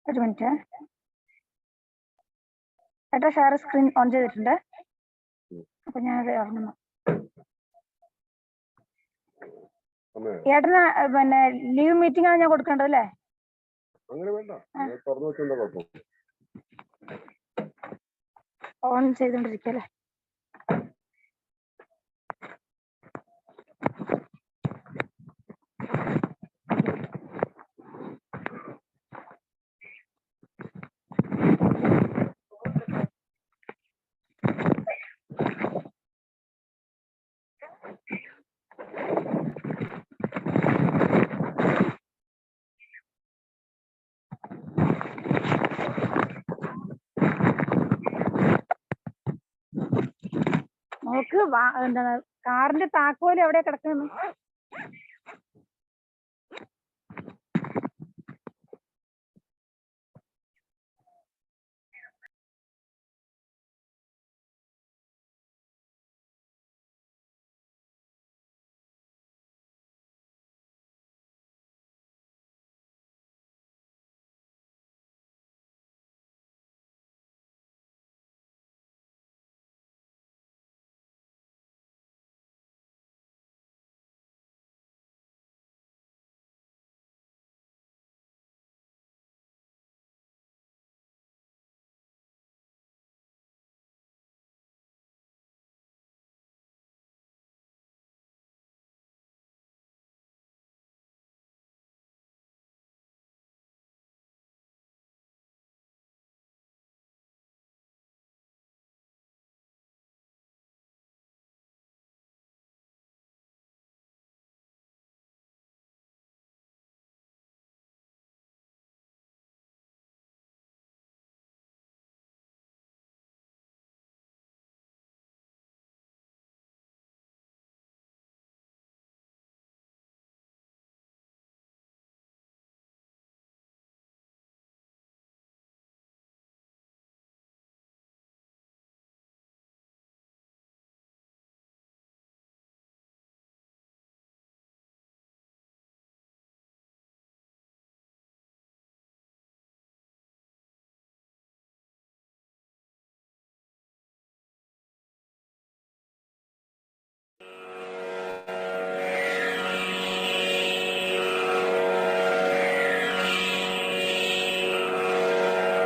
ഒരു മിനിറ്റ്. ഏട്ടാ share screen on ചെയ്തിട്ടുണ്ട്. അപ്പൊ ഞാനത് ഇറങ്ങുന്നു. ഏട്ടന് പിന്നെ ലീവ് മീറ്റിംഗ് ആണ് ഞാൻ കൊടുക്കേണ്ടത് അല്ലേ? ഓൺ ചെയ്തോണ്ടിരിക്കല്ലേ. നോക്ക്, എന്താണ് കാറിന്റെ താക്കോല് എവിടെയാ കിടക്കുന്നു?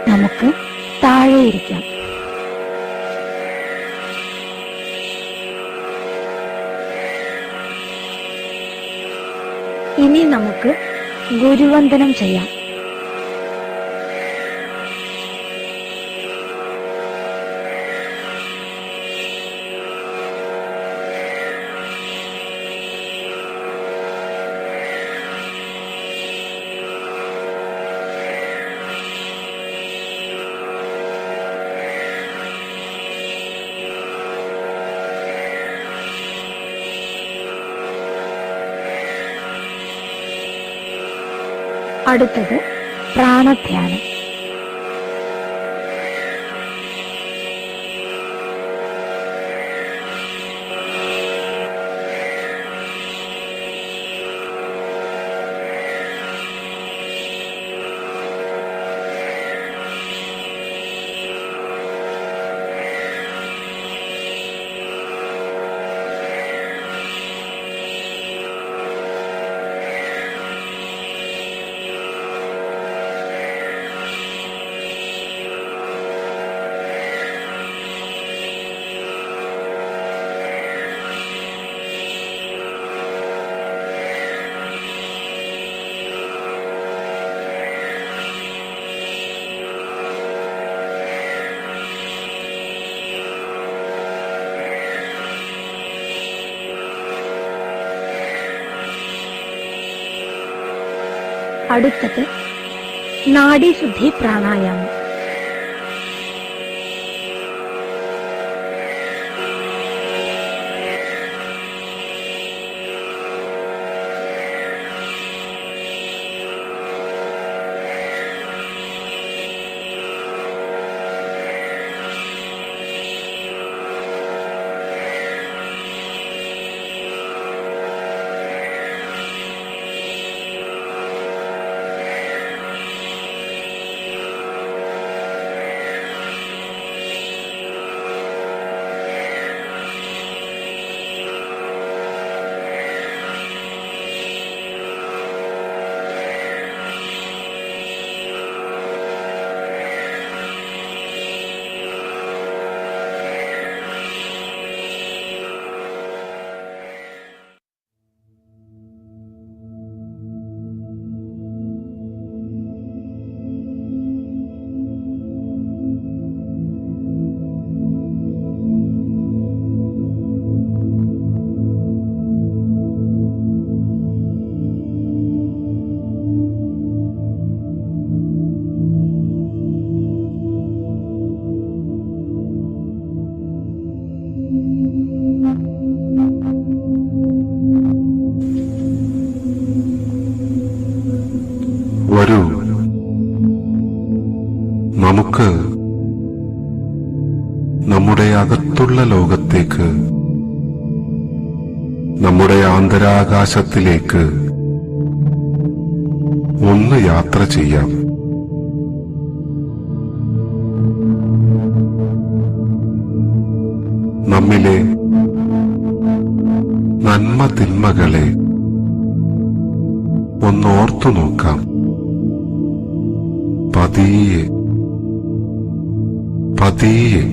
നമുക്ക് താഴെയിരിക്കാം. ഇനി നമുക്ക് ഗുരുവന്ദനം ചെയ്യാം. അടുത്തത് പ്രാണധ്യാനം. അടുത്തത് നാഡീശുദ്ധി പ്രാണായാമം. വരൂ, നമുക്ക് നമ്മുടെ അകത്തുള്ള ലോകത്തേക്ക്, നമ്മുടെ ആന്തരാകാശത്തിലേക്ക് ഒന്ന് യാത്ര ചെയ്യാം. നമ്മിലെ നന്മ തിന്മകളെ ഒന്നോർത്തു നോക്കാം. പതിയെ പതിയെ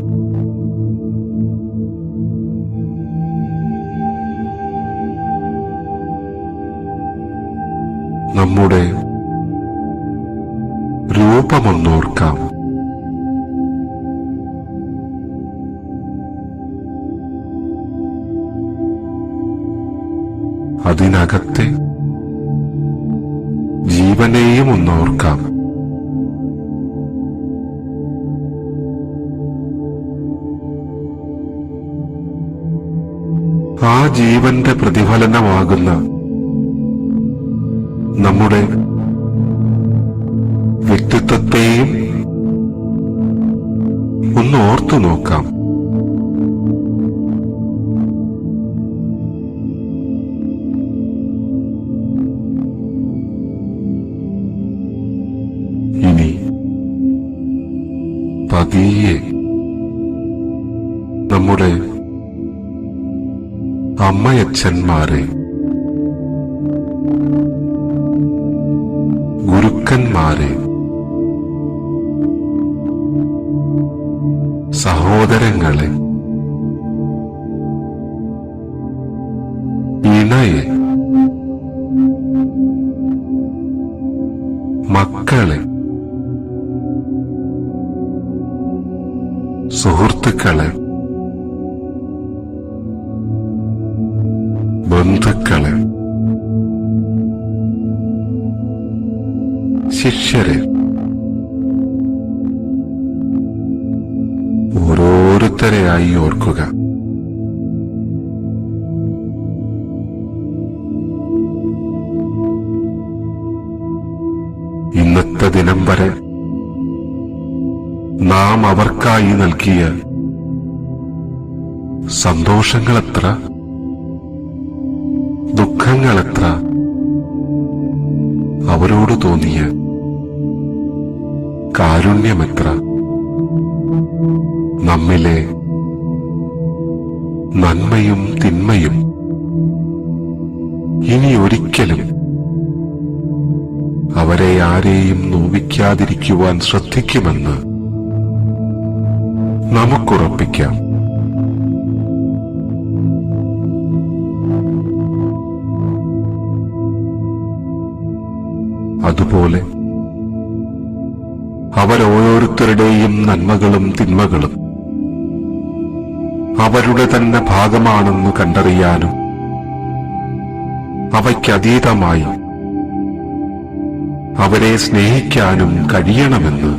നമ്മുടെ രൂപമൊന്നോർക്കാം. അതിനകത്തെ ജീവനെയും ഒന്നോർക്കാം. ആ ജീവന്റെ പ്രതിഫലനമാകുന്ന നമ്മുടെ വ്യക്തിത്വത്തെയും ഒന്ന് ഓർത്തു നോക്കാം. ഇനി പതിയെ നമ്മുടെ അമ്മയച്ഛന്മാരെ, ഗുരുക്കന്മാരെ, സഹോദരങ്ങളെ, ഇണയെ, മക്കളെ, സുഹൃത്തുക്കളെ, ബന്ധുക്കളെ, ശിഷ്യരെ, ഓരോരുത്തരെയായി ഓർക്കുക. ഇന്നത്തെ ദിനം വരെ നാം അവർക്കായി നൽകിയ സന്തോഷങ്ങളെത്ര, ദുഃഖങ്ങളെത്ര, അവരോട് തോന്നിയ കാരുണ്യമെത്ര, നമ്മിലെ നന്മയും തിന്മയും ഇനി ഒരിക്കലും അവരെ ആരെയും നോവിക്കാതിരിക്കുവാൻ ശ്രദ്ധിക്കുമെന്ന് നമുക്കുറപ്പിക്കാം. അതുപോലെ അവരോരോരുത്തരുടെയും നന്മകളും തിന്മകളും അവരുടെ തന്നെ ഭാഗമാണെന്ന് കണ്ടറിയാനും അവയ്ക്കതീതമായി അവരെ സ്നേഹിക്കാനും കഴിയണമെന്ന്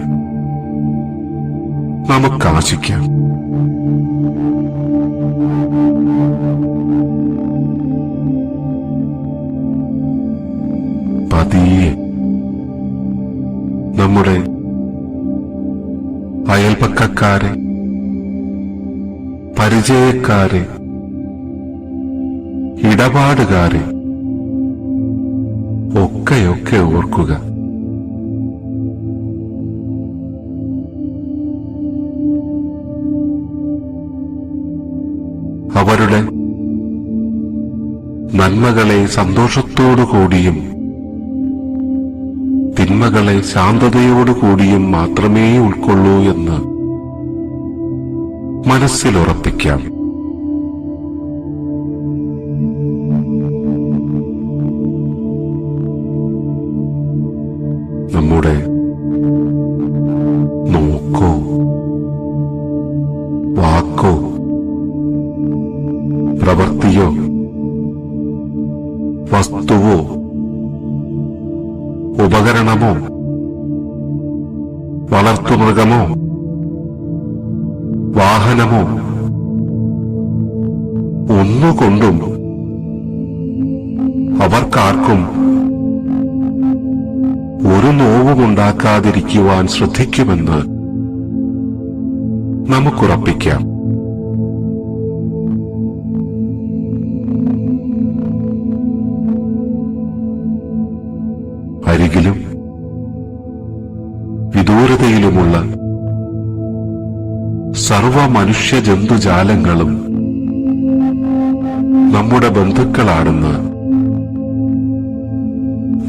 നമുക്കാശിക്കാം. പതിയെ നമ്മുടെ അയൽപക്കക്കാരെ, പരിചയക്കാരെ, ഇടപാടുകാരെ ഒക്കെയൊക്കെ ഓർക്കുക. അവരുടെ നന്മകളെ സന്തോഷത്തോടുകൂടിയും തിന്മകളെ ശാന്തതയോടുകൂടിയും മാത്രമേ ഉൾക്കൊള്ളൂ എന്ന് മനസ്സിലുറപ്പിക്കാം. നമ്മുടെ നോക്കോ വാക്കോ പ്രവൃത്തിയോ വസ്തുവോ ഉപകരണമോ വളർത്തുമൃഗമോ വാഹനമോ ഒന്നുകൊണ്ടും അവർക്കാർക്കും ഒരു ഒരു നോവുമുണ്ടാക്കാതിരിക്കുവാൻ ശ്രദ്ധിക്കുമെന്ന് നമുക്കുറപ്പിക്കാം. അരികിലും വിദൂരതയിലുമുള്ള സർവ മനുഷ്യ ജന്തുജാലങ്ങളും നമ്മുടെ ബന്ധുക്കളാണെന്ന്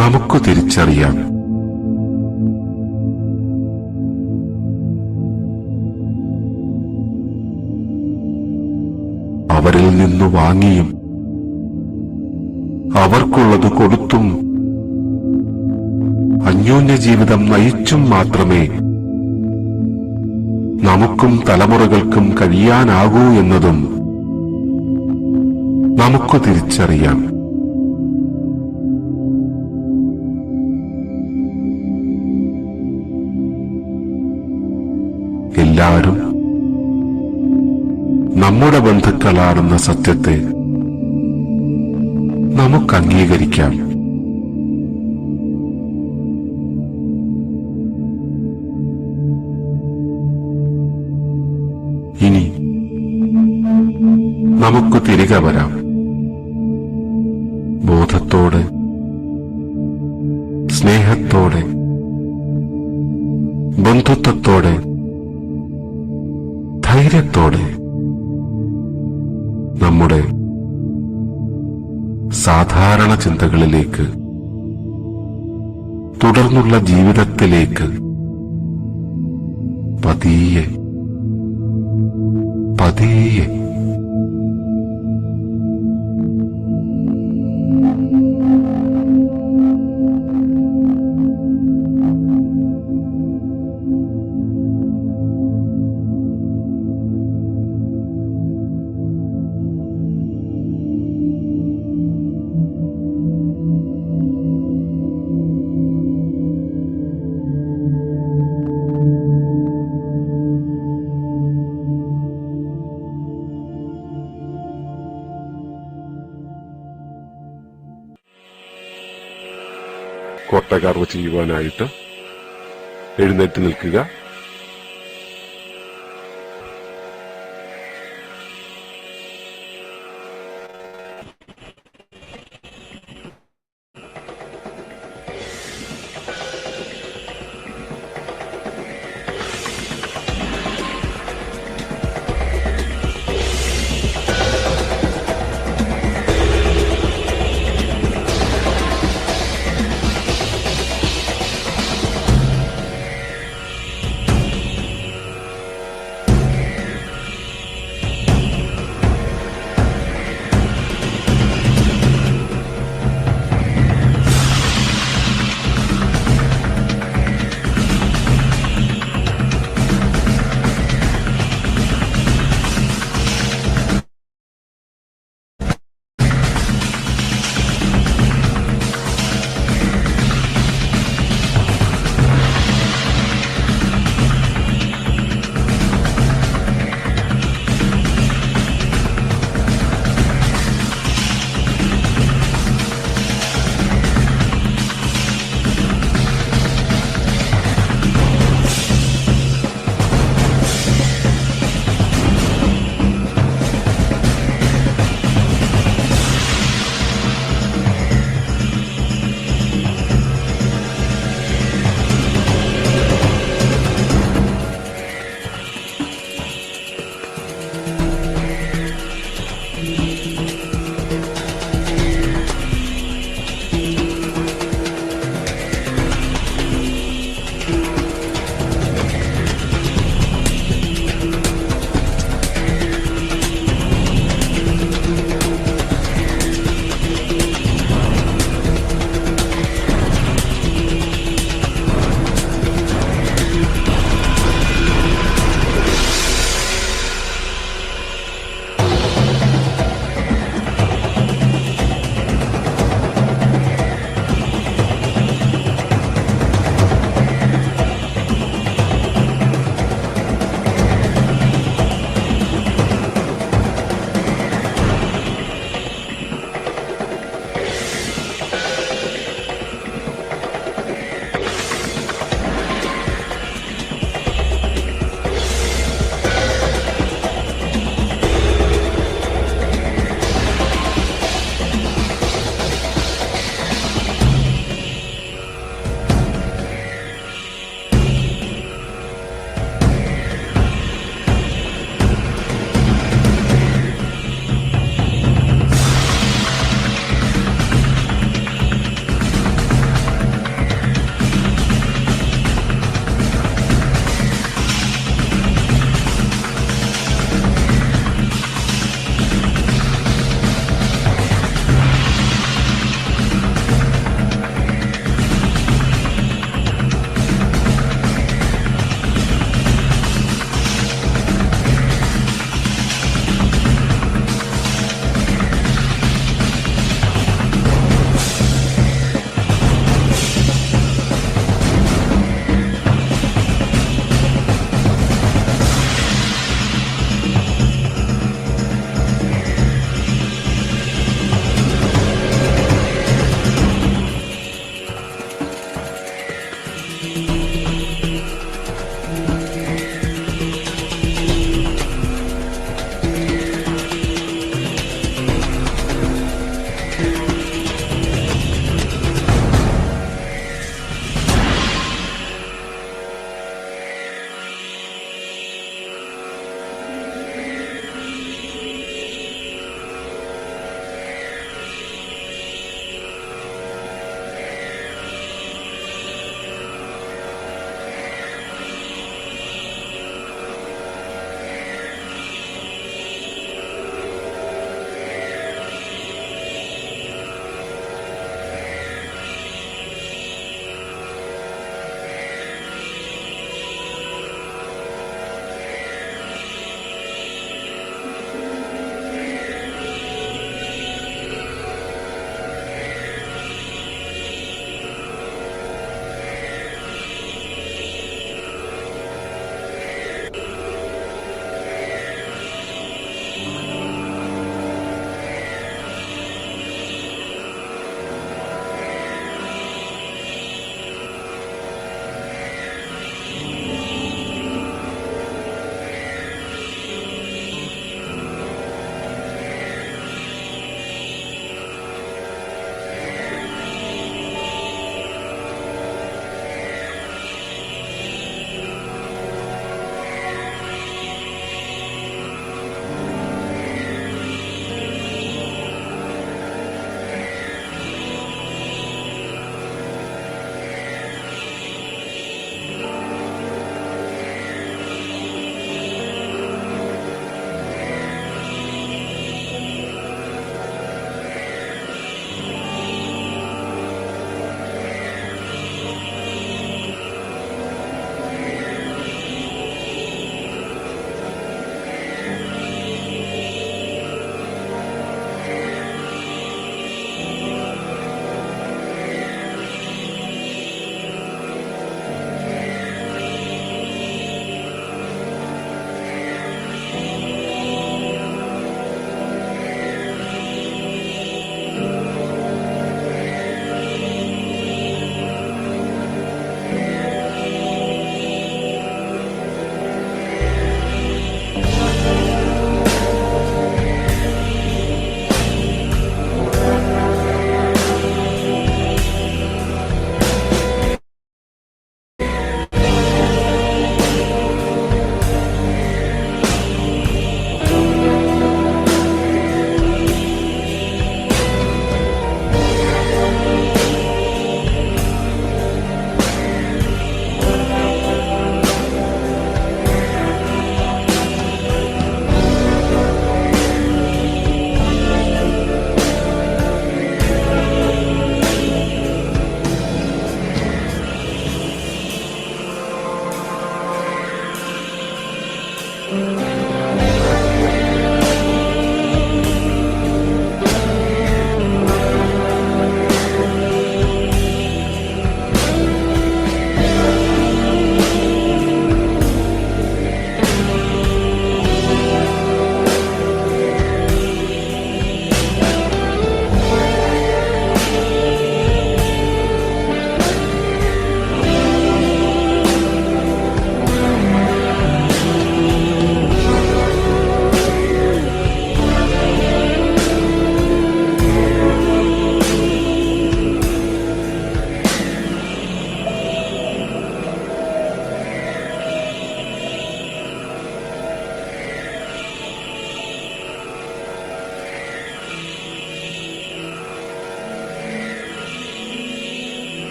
നമുക്ക് തിരിച്ചറിയാം. അവരിൽ നിന്നു വാങ്ങിയും അവർക്കുള്ളത് കൊടുത്തും അന്യോന്യ ജീവിതം നയിച്ചും മാത്രമേ നമുക്കും തലമുറകൾക്കും കഴിയാനാകൂ എന്നതും നമുക്ക് തിരിച്ചറിയാം. എല്ലാവരും നമ്മുടെ ബന്ധുക്കളാണെന്ന സത്യത്തെ നമുക്ക് അംഗീകരിക്കാം. ഇനി നമുക്ക് തിരികെ വരാം. ബോധത്തോടെ, സ്നേഹത്തോടെ, ബന്ധുത്വത്തോടെ, ധൈര്യത്തോടെ നമ്മുടെ സാധാരണ ചിന്തകളിലേക്ക്, തുടർന്നുള്ള ജീവിതത്തിലേക്ക് പതിയെ പതിയെ കൊട്ടകർവ് ചെയ്യുവാനായിട്ട് എഴുന്നേറ്റ് നിൽക്കുക.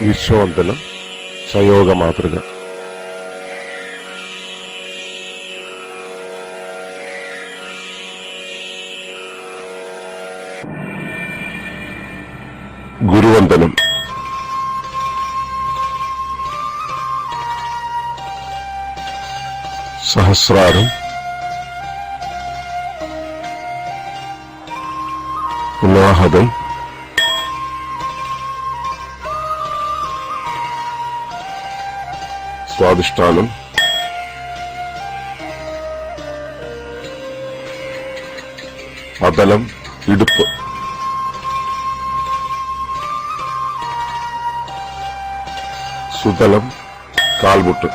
വിശ്വവന്ദനം സയോഗ മാതൃക. ഗുരുവന്ദനം. സഹസ്രാരം, ഉന്നാഹതം, സ്വാദിഷ്ഠാനം, അതലം, ഇടുപ്പ്, സുതലം, കാൽമുട്ട്,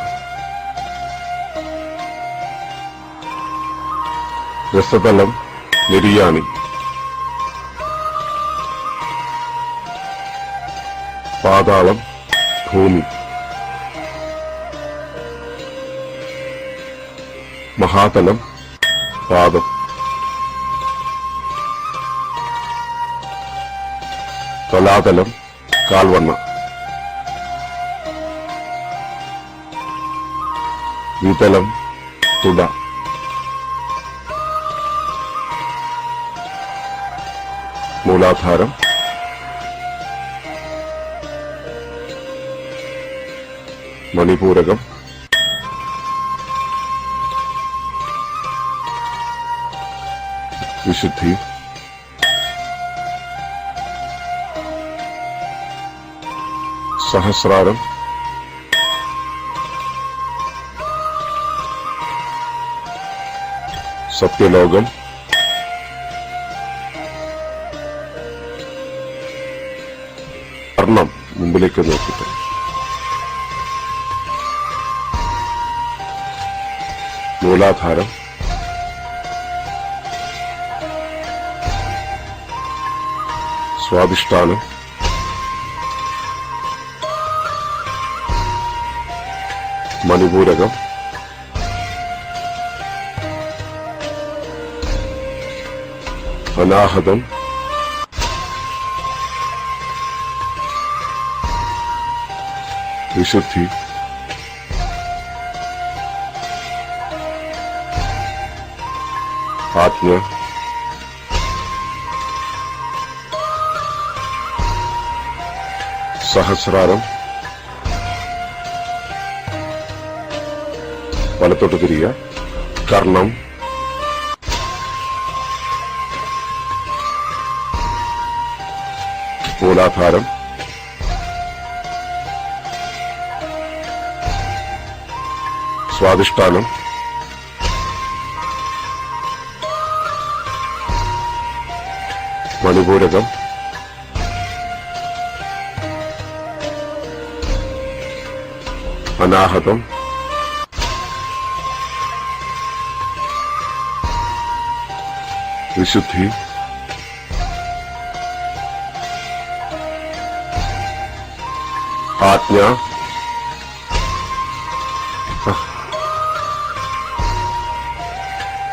രസതലം, നെരിയാണി, പാതാളം, ഭൂമി, മഹാതലം, പാദം, തലാതലം, കാൽവണ്ണ, വിതലം, തുട, മൂലാധാരം, മണിപൂരകം, വിശുദ്ധി, സഹസ്രാരം, സത്യലോകം, കർണം മുമ്പിലേക്ക് നോക്കിയിട്ട്. മൂലാധാരം, സ്വാദിഷ്ഠാനം, മണിപൂരകം, അനാഹതം, വിശുദ്ധി, ആജ്ഞ, സഹസ്രാരം, വലത്തോട്ട് തിരിയുക, കർണം, മൂലാധാരം, സ്വാദിഷ്ഠാനം, മണിപൂരകം, അനാഹതം, വിശുദ്ധി, ആജ്ഞ,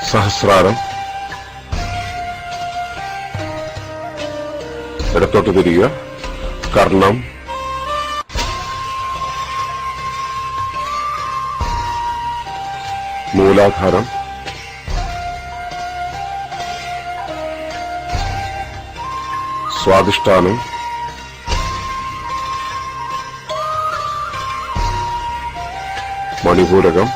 സഹസ്രാരം, ഇടത്തോട്ട് തിരിയുക, കർണം, മൂലാധാരം, സ്വാദിഷ്ഠാനം, മണിപൂരകം,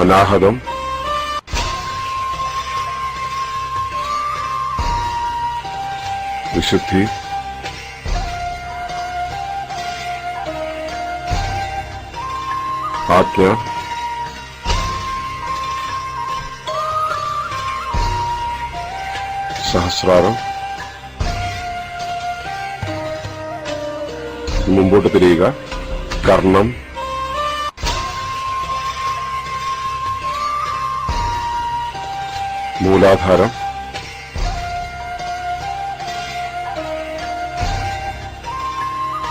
അനാഹതം, വിശുദ്ധി, ആജ്ഞ, സഹസ്രാരം, മുമ്പോട്ട് തിരിയുക, കർണം, മൂലാധാരം,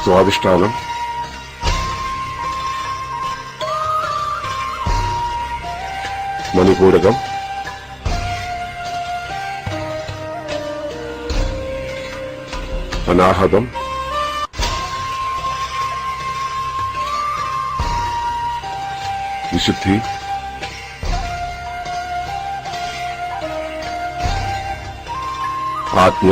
സ്വാദിഷ്ഠാനം, മണിപൂരകം, അനാഹതം, വിശുദ്ധി, ആജ്ഞ,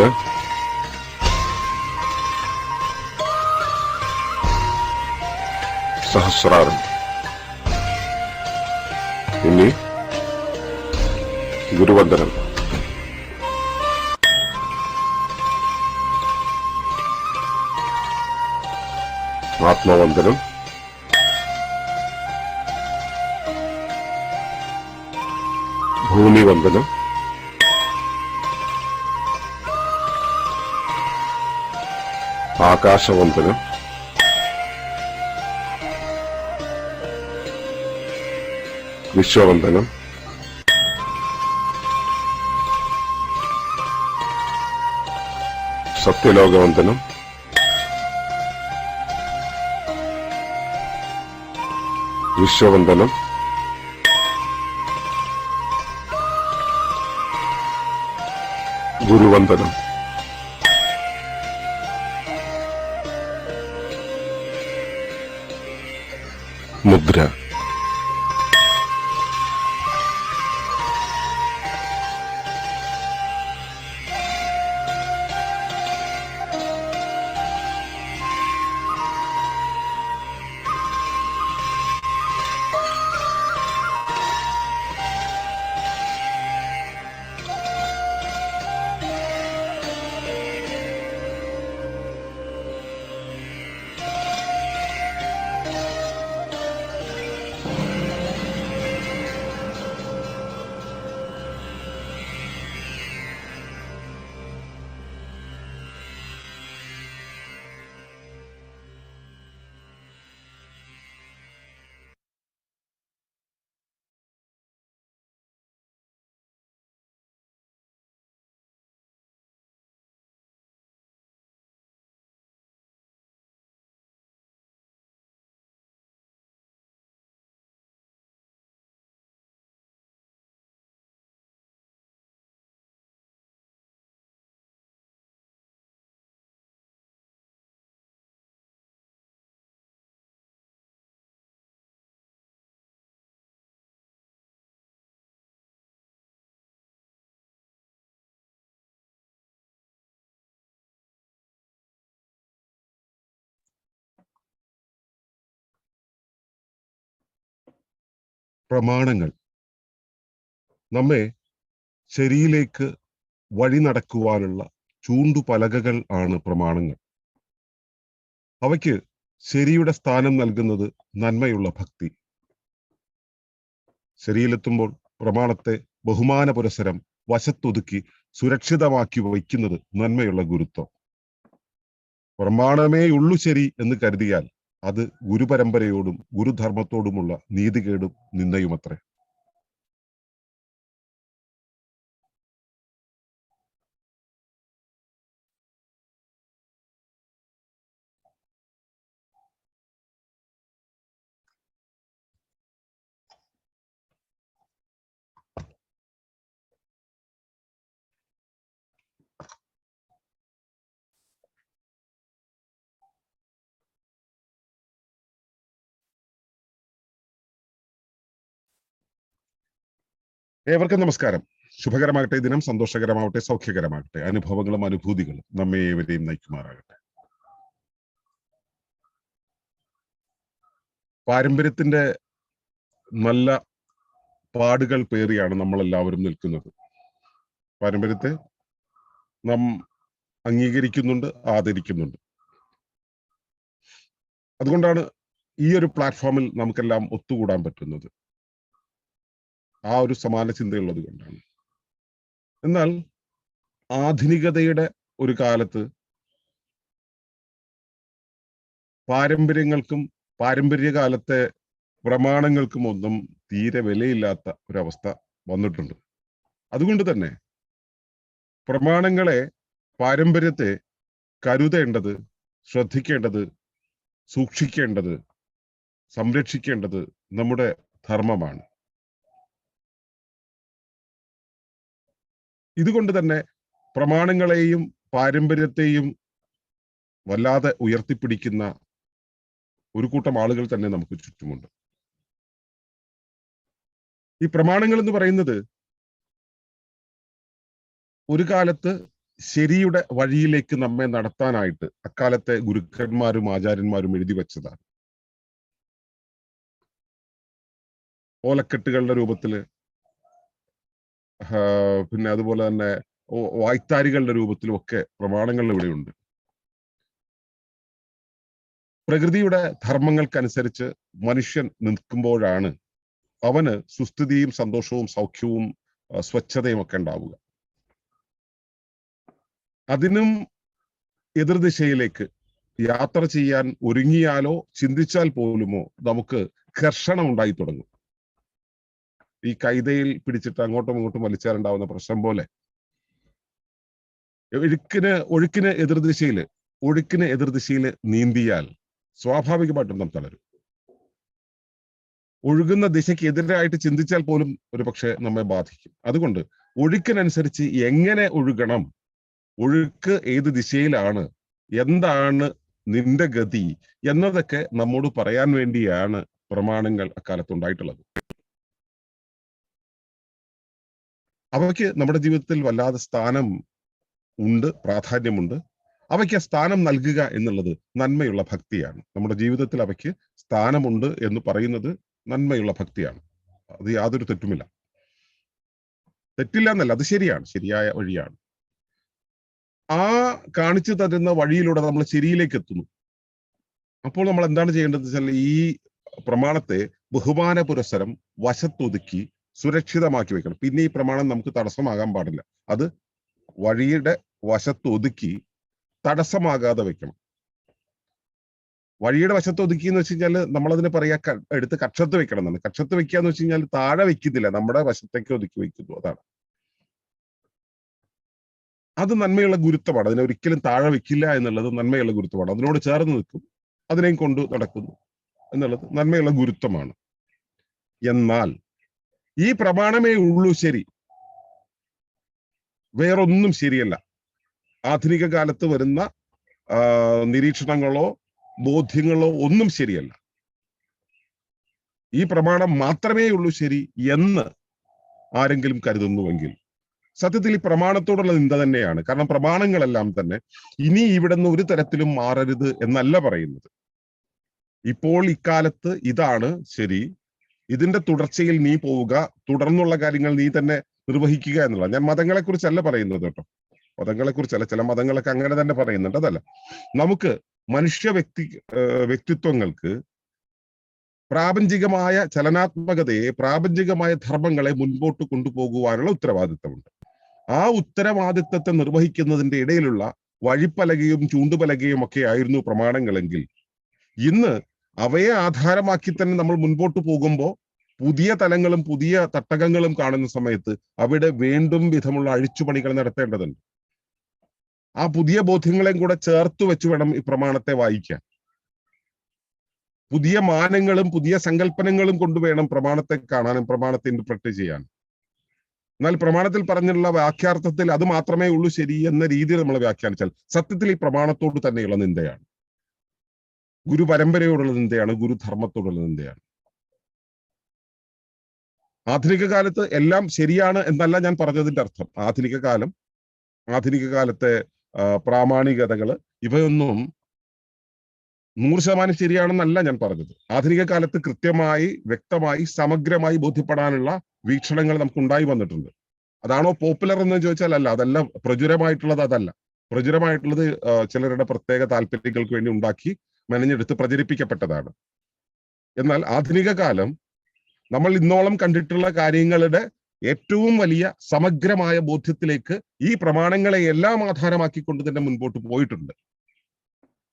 സഹസ്രാരം. ഇനി ഗുരുവന്ദനം. ആത്മവന്ദനം, ഭൂമിവന്ദനം, ആകാശവന്ദനം, വിശ്വവന്ദനം, സത്യലോകവന്ദനം, വിശ്വവന്ദനം, ഗുരുവന്ദനം. മുദ്ര. പ്രമാണങ്ങൾ നമ്മെ ശരിയിലേക്ക് വഴി നടക്കുവാനുള്ള ചൂണ്ടുപലകകൾ ആണ് പ്രമാണങ്ങൾ. അവയ്ക്ക് ശരിയുടെ സ്ഥാനം നൽകുന്നത് നന്മയുള്ള ഭക്തി. ശരിയിലെത്തുമ്പോൾ പ്രമാണത്തെ ബഹുമാന പുരസരം വശത്തൊതുക്കി സുരക്ഷിതമാക്കി വയ്ക്കുന്നത് നന്മയുള്ള ഗുരുത്വം. പ്രമാണമേ ഉള്ളു ശരി എന്ന് കരുതിയാൽ അത് ഗുരുപരമ്പരയോടും ഗുരുധർമ്മത്തോടുമുള്ള നീതികേടും നിന്ദയുമത്രേ. ഏവർക്കും നമസ്കാരം. ശുഭകരമാകട്ടെ ദിനം, സന്തോഷകരമാവട്ടെ, സൗഖ്യകരമാകട്ടെ. അനുഭവങ്ങളും അനുഭൂതികളും നമ്മെ ഏവരെയും നയിക്കുമാറാകട്ടെ. പാരമ്പര്യത്തിന്റെ നല്ല പാടുകൾ പേറിയാണ് നമ്മളെല്ലാവരും നിൽക്കുന്നത്. പാരമ്പര്യത്തെ നാം അംഗീകരിക്കുന്നുണ്ട്, ആദരിക്കുന്നുണ്ട്. അതുകൊണ്ടാണ് ഈ ഒരു പ്ലാറ്റ്ഫോമിൽ നമുക്കെല്ലാം ഒത്തുകൂടാൻ പറ്റുന്നത്. ആ ഒരു സമാന ചിന്തയുള്ളത് കൊണ്ടാണ്. എന്നാൽ ആധുനികതയുടെ ഒരു കാലത്ത് പാരമ്പര്യങ്ങൾക്കും പാരമ്പര്യകാലത്തെ പ്രമാണങ്ങൾക്കും ഒന്നും തീരെ വിലയില്ലാത്ത ഒരവസ്ഥ വന്നിട്ടുണ്ട്. അതുകൊണ്ട് തന്നെ പ്രമാണങ്ങളെ, പാരമ്പര്യത്തെ കരുതേണ്ടത്, ശ്രദ്ധിക്കേണ്ടത്, സൂക്ഷിക്കേണ്ടത്, സംരക്ഷിക്കേണ്ടത് നമ്മുടെ ധർമ്മമാണ്. ഇതുകൊണ്ട് തന്നെ പ്രമാണങ്ങളെയും പാരമ്പര്യത്തെയും വല്ലാതെ ഉയർത്തിപ്പിടിക്കുന്ന ഒരു കൂട്ടം ആളുകൾ തന്നെ നമുക്ക് ചുറ്റുമുണ്ട്. ഈ പ്രമാണങ്ങൾ എന്ന് പറയുന്നത് ഒരു കാലത്ത് ശരിയുടെ വഴിയിലേക്ക് നമ്മെ നടത്താനായിട്ട് അക്കാലത്തെ ഗുരുക്കന്മാരും ആചാര്യന്മാരും എഴുതി വെച്ചതാണ്. ഓലക്കെട്ടുകളുടെ രൂപത്തില്, പിന്നെ അതുപോലെ തന്നെ വായ്ത്താരികളുടെ രൂപത്തിലും ഒക്കെ പ്രമാണങ്ങൾ ഇവിടെയുണ്ട്. പ്രകൃതിയുടെ ധർമ്മങ്ങൾക്കനുസരിച്ച് മനുഷ്യൻ നിൽക്കുമ്പോഴാണ് അവന് സുസ്ഥിതിയും സന്തോഷവും സൗഖ്യവും സ്വച്ഛതയും ഒക്കെ ഉണ്ടാവുക. അതിനും എതിർദിശയിലേക്ക് യാത്ര ചെയ്യാൻ ഒരുങ്ങിയാലോ ചിന്തിച്ചാൽ പോലുമോ നമുക്ക് ഘർഷണം ഉണ്ടായി തുടങ്ങും. ഈ കൈതയിൽ പിടിച്ചിട്ട് അങ്ങോട്ടും ഇങ്ങോട്ടും വലിച്ചാലുണ്ടാവുന്ന പ്രശ്നം പോലെ ഒഴുക്കിന് എതിർദിശയിൽ നീന്തിയാൽ സ്വാഭാവികമായിട്ടും നാം തളരും. ഒഴുകുന്ന ദിശയ്ക്ക് എതിരായിട്ട് ചിന്തിച്ചാൽ പോലും ഒരു പക്ഷെ നമ്മെ ബാധിക്കും. അതുകൊണ്ട് ഒഴുക്കിനനുസരിച്ച് എങ്ങനെ ഒഴുകണം, ഒഴുക്ക് ഏത് ദിശയിലാണ്, എന്താണ് നിന്റെ ഗതി എന്നതൊക്കെ നമ്മോട് പറയാൻ വേണ്ടിയാണ് പ്രമാണങ്ങൾ അക്കാലത്തുണ്ടായിട്ടുള്ളത്. അവയ്ക്ക് നമ്മുടെ ജീവിതത്തിൽ വല്ലാതെ സ്ഥാനം ഉണ്ട്, പ്രാധാന്യമുണ്ട്. അവയ്ക്ക് സ്ഥാനം നൽകുക എന്നുള്ളത് നന്മയുള്ള ഭക്തിയാണ്. നമ്മുടെ ജീവിതത്തിൽ അവയ്ക്ക് സ്ഥാനമുണ്ട് എന്ന് പറയുന്നത് നന്മയുള്ള ഭക്തിയാണ്. അത് യാതൊരു തെറ്റുമില്ല. തെറ്റില്ല എന്നല്ല, അത് ശരിയാണ്, ശരിയായ വഴിയാണ്. ആ കാണിച്ചു തരുന്ന വഴിയിലൂടെ നമ്മൾ ശരിയിലേക്ക് എത്തുന്നു. അപ്പോൾ നമ്മൾ എന്താണ് ചെയ്യേണ്ടത് വെച്ചാൽ ഈ പ്രമാണത്തെ ബഹുമാന പുരസരം വശത്തൊതുക്കി സുരക്ഷിതമാക്കി വെക്കണം. പിന്നെ ഈ പ്രമാണം നമുക്ക് തടസ്സമാകാൻ പാടില്ല. അത് വഴിയുടെ വശത്തൊതുക്കി തടസ്സമാകാതെ വെക്കണം. വഴിയുടെ വശത്തൊതുക്കി എന്ന് വെച്ച് കഴിഞ്ഞാൽ നമ്മളതിനെ പറയാ എടുത്ത് കക്ഷത്ത് വെക്കണം എന്നാണ്. കക്ഷത്ത് വെക്കുക എന്ന് വെച്ച് കഴിഞ്ഞാൽ താഴെ വെക്കുന്നില്ല, നമ്മുടെ വശത്തേക്ക് ഒതുക്കി വെക്കുന്നു. അതാണ്, അത് നന്മയുള്ള ഗുരുത്വമാണ്. അതിനെ ഒരിക്കലും താഴെ വെക്കില്ല എന്നുള്ളത് നന്മയുള്ള ഗുരുത്വമാണ്. അതിനോട് ചേർന്ന് നിൽക്കും, അതിനെയും കൊണ്ട് നടക്കുന്നു എന്നുള്ളത് നന്മയുള്ള ഗുരുത്വമാണ്. എന്നാൽ ഈ പ്രമാണമേ ഉള്ളൂ ശരി, വേറൊന്നും ശരിയല്ല. ആധുനിക കാലത്ത് വരുന്ന നിരീക്ഷണങ്ങളോ ബോധ്യങ്ങളോ ഒന്നും ശരിയല്ല. ഈ പ്രമാണം മാത്രമേ ഉള്ളൂ ശരി എന്ന് ആരെങ്കിലും കരുതുന്നുവെങ്കിൽ സത്യത്തിൽ ഈ പ്രമാണത്തോടുള്ള നിന്ദ തന്നെയാണ്. കാരണം പ്രമാണങ്ങളെല്ലാം തന്നെ ഇനി ഇവിടെ നിന്ന് ഒരു തരത്തിലും മാറരുത് എന്നല്ല പറയുന്നത്. ഇപ്പോൾ ഇക്കാലത്ത് ഇതാണ് ശരി, ഇതിന്റെ തുടർച്ചയിൽ നീ പോവുക, തുടർന്നുള്ള കാര്യങ്ങൾ നീ തന്നെ നിർവഹിക്കുക എന്നുള്ള. ഞാൻ മതങ്ങളെ കുറിച്ചല്ല പറയുന്നത് കേട്ടോ, മതങ്ങളെ കുറിച്ചല്ല. ചില മതങ്ങളൊക്കെ അങ്ങനെ തന്നെ പറയുന്നുണ്ട്, അതല്ല. നമുക്ക് മനുഷ്യ വ്യക്തിത്വങ്ങൾക്ക് പ്രാപഞ്ചികമായ ചലനാത്മകതയെ, പ്രാപഞ്ചികമായ ധർമ്മങ്ങളെ മുൻപോട്ട് കൊണ്ടുപോകുവാനുള്ള ഉത്തരവാദിത്തമുണ്ട്. ആ ഉത്തരവാദിത്തത്തെ നിർവഹിക്കുന്നതിന്റെ ഇടയിലുള്ള വഴിപ്പലകയും ചൂണ്ടുപലകയും ഒക്കെ ആയിരുന്നു പ്രമാണങ്ങളെങ്കിൽ, ഇന്ന് അവയെ ആധാരമാക്കി തന്നെ നമ്മൾ മുൻപോട്ട് പോകുമ്പോൾ പുതിയ തലങ്ങളും പുതിയ തട്ടകങ്ങളും കാണുന്ന സമയത്ത് അവിടെ വീണ്ടും വിധമുള്ള അഴിച്ചുപണികൾ നടത്തേണ്ടതുണ്ട്. ആ പുതിയ ബോധ്യങ്ങളെയും കൂടെ ചേർത്ത് വെച്ച് വേണം ഈ പ്രമാണത്തെ വായിക്കാൻ. പുതിയ മാനങ്ങളും പുതിയ സങ്കല്പനങ്ങളും കൊണ്ടുവേണം പ്രമാണത്തെ കാണാനും പ്രമാണത്തെ ഇന്റർപ്രറ്റ് ചെയ്യാനും. എന്നാൽ പ്രമാണത്തിൽ പറഞ്ഞിട്ടുള്ള വാക്യാർത്ഥത്തിൽ അത് മാത്രമേ ഉള്ളൂ ശരി എന്ന രീതിയിൽ നമ്മൾ വ്യാഖ്യാനിച്ചാൽ സത്യത്തിൽ ഈ പ്രമാണത്തോട് തന്നെയുള്ള നിന്ദയാണ്, ഗുരു പരമ്പരയോടുള്ള നിന്ദയാണ്, ഗുരുധർമ്മത്തോടുള്ള നിന്ദയാണ്. ആധുനിക കാലത്ത് എല്ലാം ശരിയാണ് എന്നല്ല ഞാൻ പറഞ്ഞതിന്റെ അർത്ഥം. ആധുനിക കാലത്തെ പ്രാമാണികതകള് ഇവയൊന്നും 100% ശരിയാണെന്നല്ല ഞാൻ പറഞ്ഞത്. ആധുനിക കാലത്ത് കൃത്യമായി, വ്യക്തമായി, സമഗ്രമായി ബോധ്യപ്പെടാനുള്ള വീക്ഷണങ്ങൾ നമുക്ക് ഉണ്ടായി വന്നിട്ടുണ്ട്. അതാണോ പോപ്പുലർ എന്ന് ചോദിച്ചാൽ അല്ല, അതല്ല. പ്രചുരമായിട്ടുള്ളത് അതല്ല. പ്രചുരമായിട്ടുള്ളത് ചിലരുടെ പ്രത്യേക താല്പര്യങ്ങൾക്ക് വേണ്ടി ഉണ്ടാക്കി മെനഞ്ഞെടുത്ത് പ്രചരിപ്പിക്കപ്പെട്ടതാണ്. എന്നാൽ ആധുനിക കാലം നമ്മൾ ഇന്നോളം കണ്ടിട്ടുള്ള കാര്യങ്ങളുടെ ഏറ്റവും വലിയ സമഗ്രമായ ബോധ്യത്തിലേക്ക് ഈ പ്രമാണങ്ങളെ എല്ലാം ആധാരമാക്കിക്കൊണ്ട് തന്നെ മുൻപോട്ട് പോയിട്ടുണ്ട്.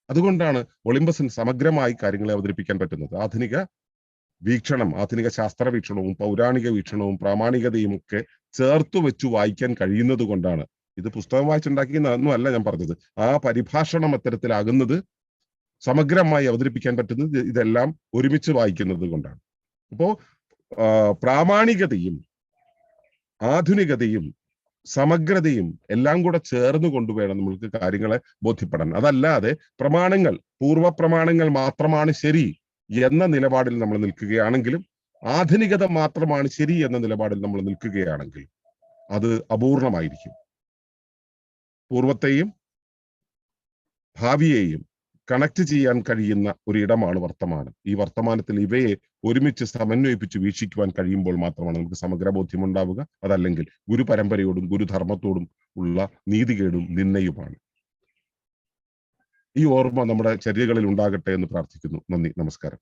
അതുകൊണ്ടാണ് ഒളിമ്പസിന് സമഗ്രമായി കാര്യങ്ങളെ അവതരിപ്പിക്കാൻ പറ്റുന്നത്. ആധുനിക വീക്ഷണം, ആധുനിക ശാസ്ത്ര വീക്ഷണവും പൗരാണിക വീക്ഷണവും പ്രാമാണികതയും ഒക്കെ ചേർത്തു വെച്ചു വായിക്കാൻ കഴിയുന്നത് കൊണ്ടാണ്. ഇത് പുസ്തകം വായിച്ചുണ്ടാക്കിയെന്നൊന്നും അല്ല ഞാൻ പറഞ്ഞത്. ആ പരിഭാഷണം അത്തരത്തിലാകുന്നത്, സമഗ്രമായി അവതരിപ്പിക്കാൻ പറ്റുന്നത് ഇതെല്ലാം ഒരുമിച്ച് വായിക്കുന്നത് കൊണ്ടാണ്. അപ്പോ പ്രാമാണികതയും ആധുനികതയും സമഗ്രതയും എല്ലാം കൂടെ ചേർന്ന് കൊണ്ടുവേണം നമ്മൾക്ക് കാര്യങ്ങളെ ബോധ്യപ്പെടാൻ. അതല്ലാതെ പ്രമാണങ്ങൾ, പൂർവ്വ പ്രമാണങ്ങൾ മാത്രമാണ് ശരി എന്ന നിലപാടിൽ നമ്മൾ നിൽക്കുകയാണെങ്കിലും, ആധുനികത മാത്രമാണ് ശരി എന്ന നിലപാടിൽ നമ്മൾ നിൽക്കുകയാണെങ്കിലും അത് അപൂർണമായിരിക്കും. പൂർവത്തെയും ഭാവിയെയും കണക്ട് ചെയ്യാൻ കഴിയുന്ന ഒരിടമാണ് വർത്തമാനം. ഈ വർത്തമാനത്തിൽ ഇവയെ ഒരുമിച്ച് സമന്വയിപ്പിച്ച് വീക്ഷിക്കുവാൻ കഴിയുമ്പോൾ മാത്രമാണ് നമുക്ക് സമഗ്രബോധ്യം ഉണ്ടാവുക. അതല്ലെങ്കിൽ ഗുരു പരമ്പരയോടും ഗുരുധർമ്മത്തോടും ഉള്ള നീതികേടും നിന്ദയുമാണ്. ഈ ഓർമ്മ നമ്മുടെ ചര്യകളിൽ ഉണ്ടാകട്ടെ എന്ന് പ്രാർത്ഥിക്കുന്നു. നന്ദി, നമസ്കാരം.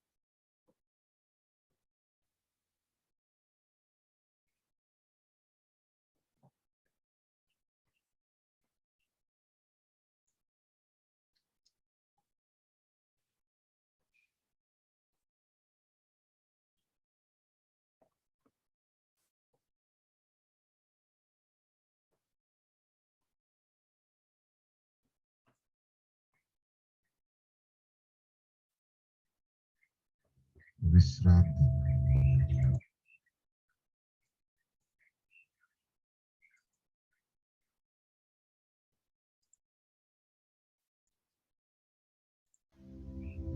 വിശ്രാന്തി.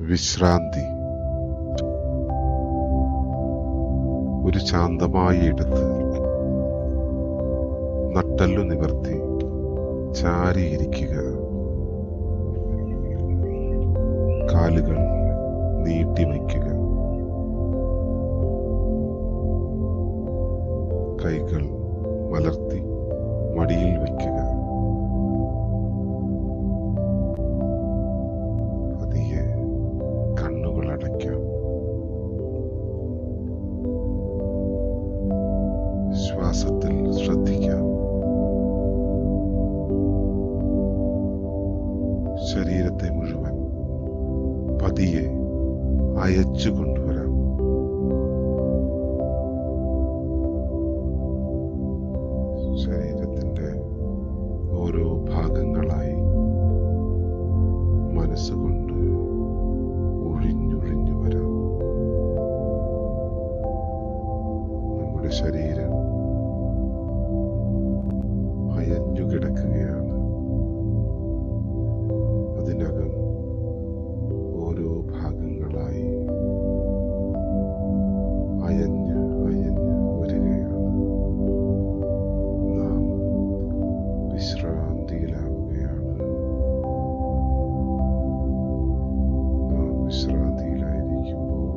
വിശ്രാന്തി. ഒരു ശാന്തമായ ഇടത്ത് നട്ടെല്ലു നിവർത്തി ചാരിയിരിക്കുക. കാലുകൾ നീട്ടിവയ്ക്കുക. കൈകൾ മലർത്തി മടിയിൽ വയ്ക്കുക. പതിയെ കണ്ണുകൾ അടയ്ക്കാം. ശ്വാസത്തിൽ ശ്രദ്ധിക്കാം. ശരീരത്തെ മുഴുവൻ പതിയെ അയച്ചു കൊണ്ടുവരാം. ശരീരത്തിന്റെ ഓരോ ഭാഗങ്ങളായി മനസ്സുകൊണ്ട് ഒഴിഞ്ഞൊഴിഞ്ഞു വരാം. നമ്മുടെ ശരീരം അയഞ്ഞു കിടക്കുകയാണ്. അതിനകം ഓരോ ഭാഗങ്ങളായി അയഞ്ഞ് അയഞ്ഞ് വരികയാണ്. നാം വിശ്രാന്തിയിലാവുകയാണ്. നാം വിശ്രാന്തിയിലായിരിക്കുമ്പോൾ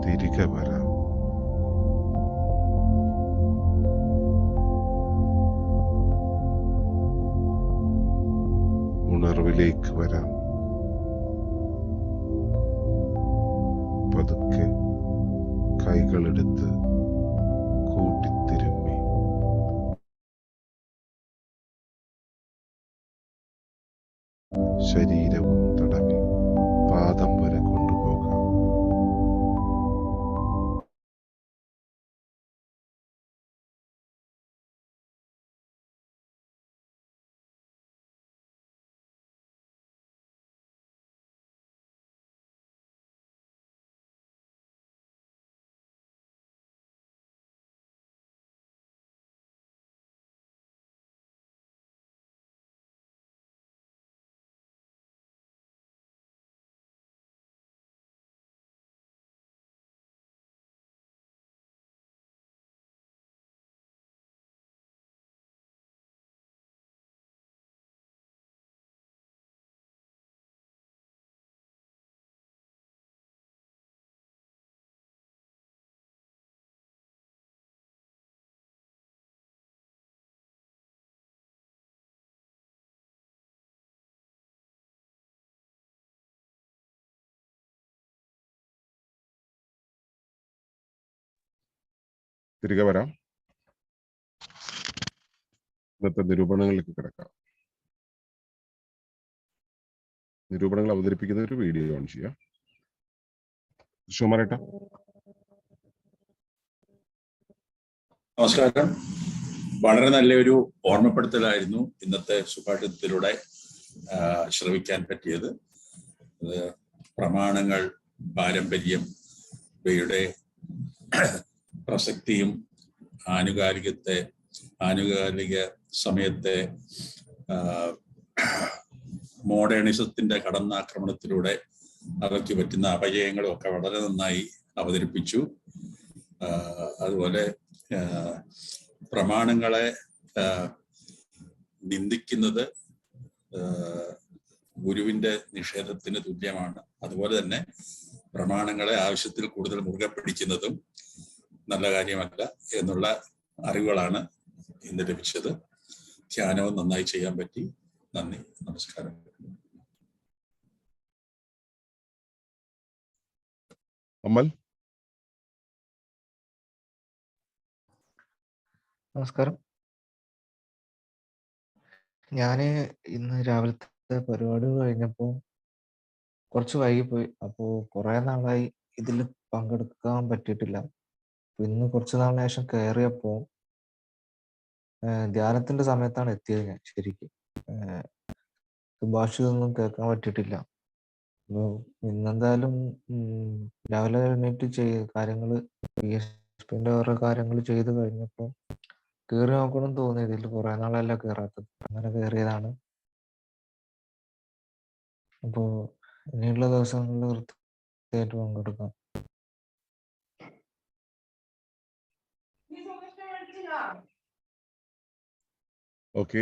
തിരികെ വരാം. ഉണർവിലേക്ക് വരാം. പതുക്കെ കൈകളെടുത്ത് കൂട്ടിത്തിരുമ്മി ശരീരവും തടവി പാദം വരെ കൊണ്ടുപോകാം. തിരികെ വരാം. ഇന്നത്തെ നിരൂപണങ്ങളിലേക്ക് കിടക്കാം. നിരൂപണങ്ങൾ അവതരിപ്പിക്കുന്ന ഒരു വീഡിയോ ഓൺ ചെയ്യാം. സുമാരേട്ട. നമസ്കാരം. വളരെ നല്ലൊരു ഓർമ്മപ്പെടുത്തലായിരുന്നു ഇന്നത്തെ സുഭാഷിതത്തിലൂടെ ശ്രവിക്കാൻ പറ്റിയത്. പ്രമാണങ്ങൾ, പാരമ്പര്യം, ഇവയുടെ പ്രസക്തിയും ആനുകാലിക സമയത്തെ മോഡേണിസത്തിന്റെ കടന്നാക്രമണത്തിലൂടെ അവയ്ക്ക് പറ്റുന്ന അപജയങ്ങളും ഒക്കെ വളരെ നന്നായി അവതരിപ്പിച്ചു. അതുപോലെ പ്രമാണങ്ങളെ നിന്ദിക്കുന്നത് ഗുരുവിന്റെ നിഷേധത്തിന് തുല്യമാണ്. അതുപോലെ തന്നെ പ്രമാണങ്ങളെ ആവശ്യത്തിൽ കൂടുതൽ മുറുകെ പിടിക്കുന്നതും നല്ല കാര്യമല്ല എന്നുള്ള അറിവുകളാണ് ഇന്ന് ലഭിച്ചത്. ധ്യാനവും നന്നായി ചെയ്യാൻ പറ്റി. നന്ദി, നമസ്കാരം. അമൽ. നമസ്കാരം. ഞാന് ഇന്ന് രാവിലത്തെ പരിപാടി കഴിഞ്ഞപ്പോൾ കുറച്ച് വൈകിപ്പോയി. അപ്പോൾ കുറെ നാളായി ഇതിൽ പങ്കെടുക്കാൻ പറ്റിയിട്ടില്ല. ഇന്ന് കുറച്ച് നാളിന് ശേഷം കയറിയപ്പോൾ ധ്യാനത്തിന്റെ സമയത്താണ് എത്തിയത്. ഞാൻ ശരിക്കും സുഭാഷിതൊന്നും കേൾക്കാൻ പറ്റിയിട്ടില്ല. അപ്പോൾ ഇന്നെന്തായാലും രാവിലെ എഴുന്നേറ്റ് കാര്യങ്ങള് PSPന്റെ ഓരോ കാര്യങ്ങൾ ചെയ്ത് കഴിഞ്ഞപ്പോൾ കയറി നോക്കണം തോന്നി. ഇതിൽ കുറെ നാളല്ല കയറാത്തത്. അങ്ങനെ കയറിയതാണ്. അപ്പോ ഇനിയുള്ള ദിവസങ്ങളിൽ വൃത്തിയായിട്ട് പങ്കെടുക്കാം. ഓക്കെ.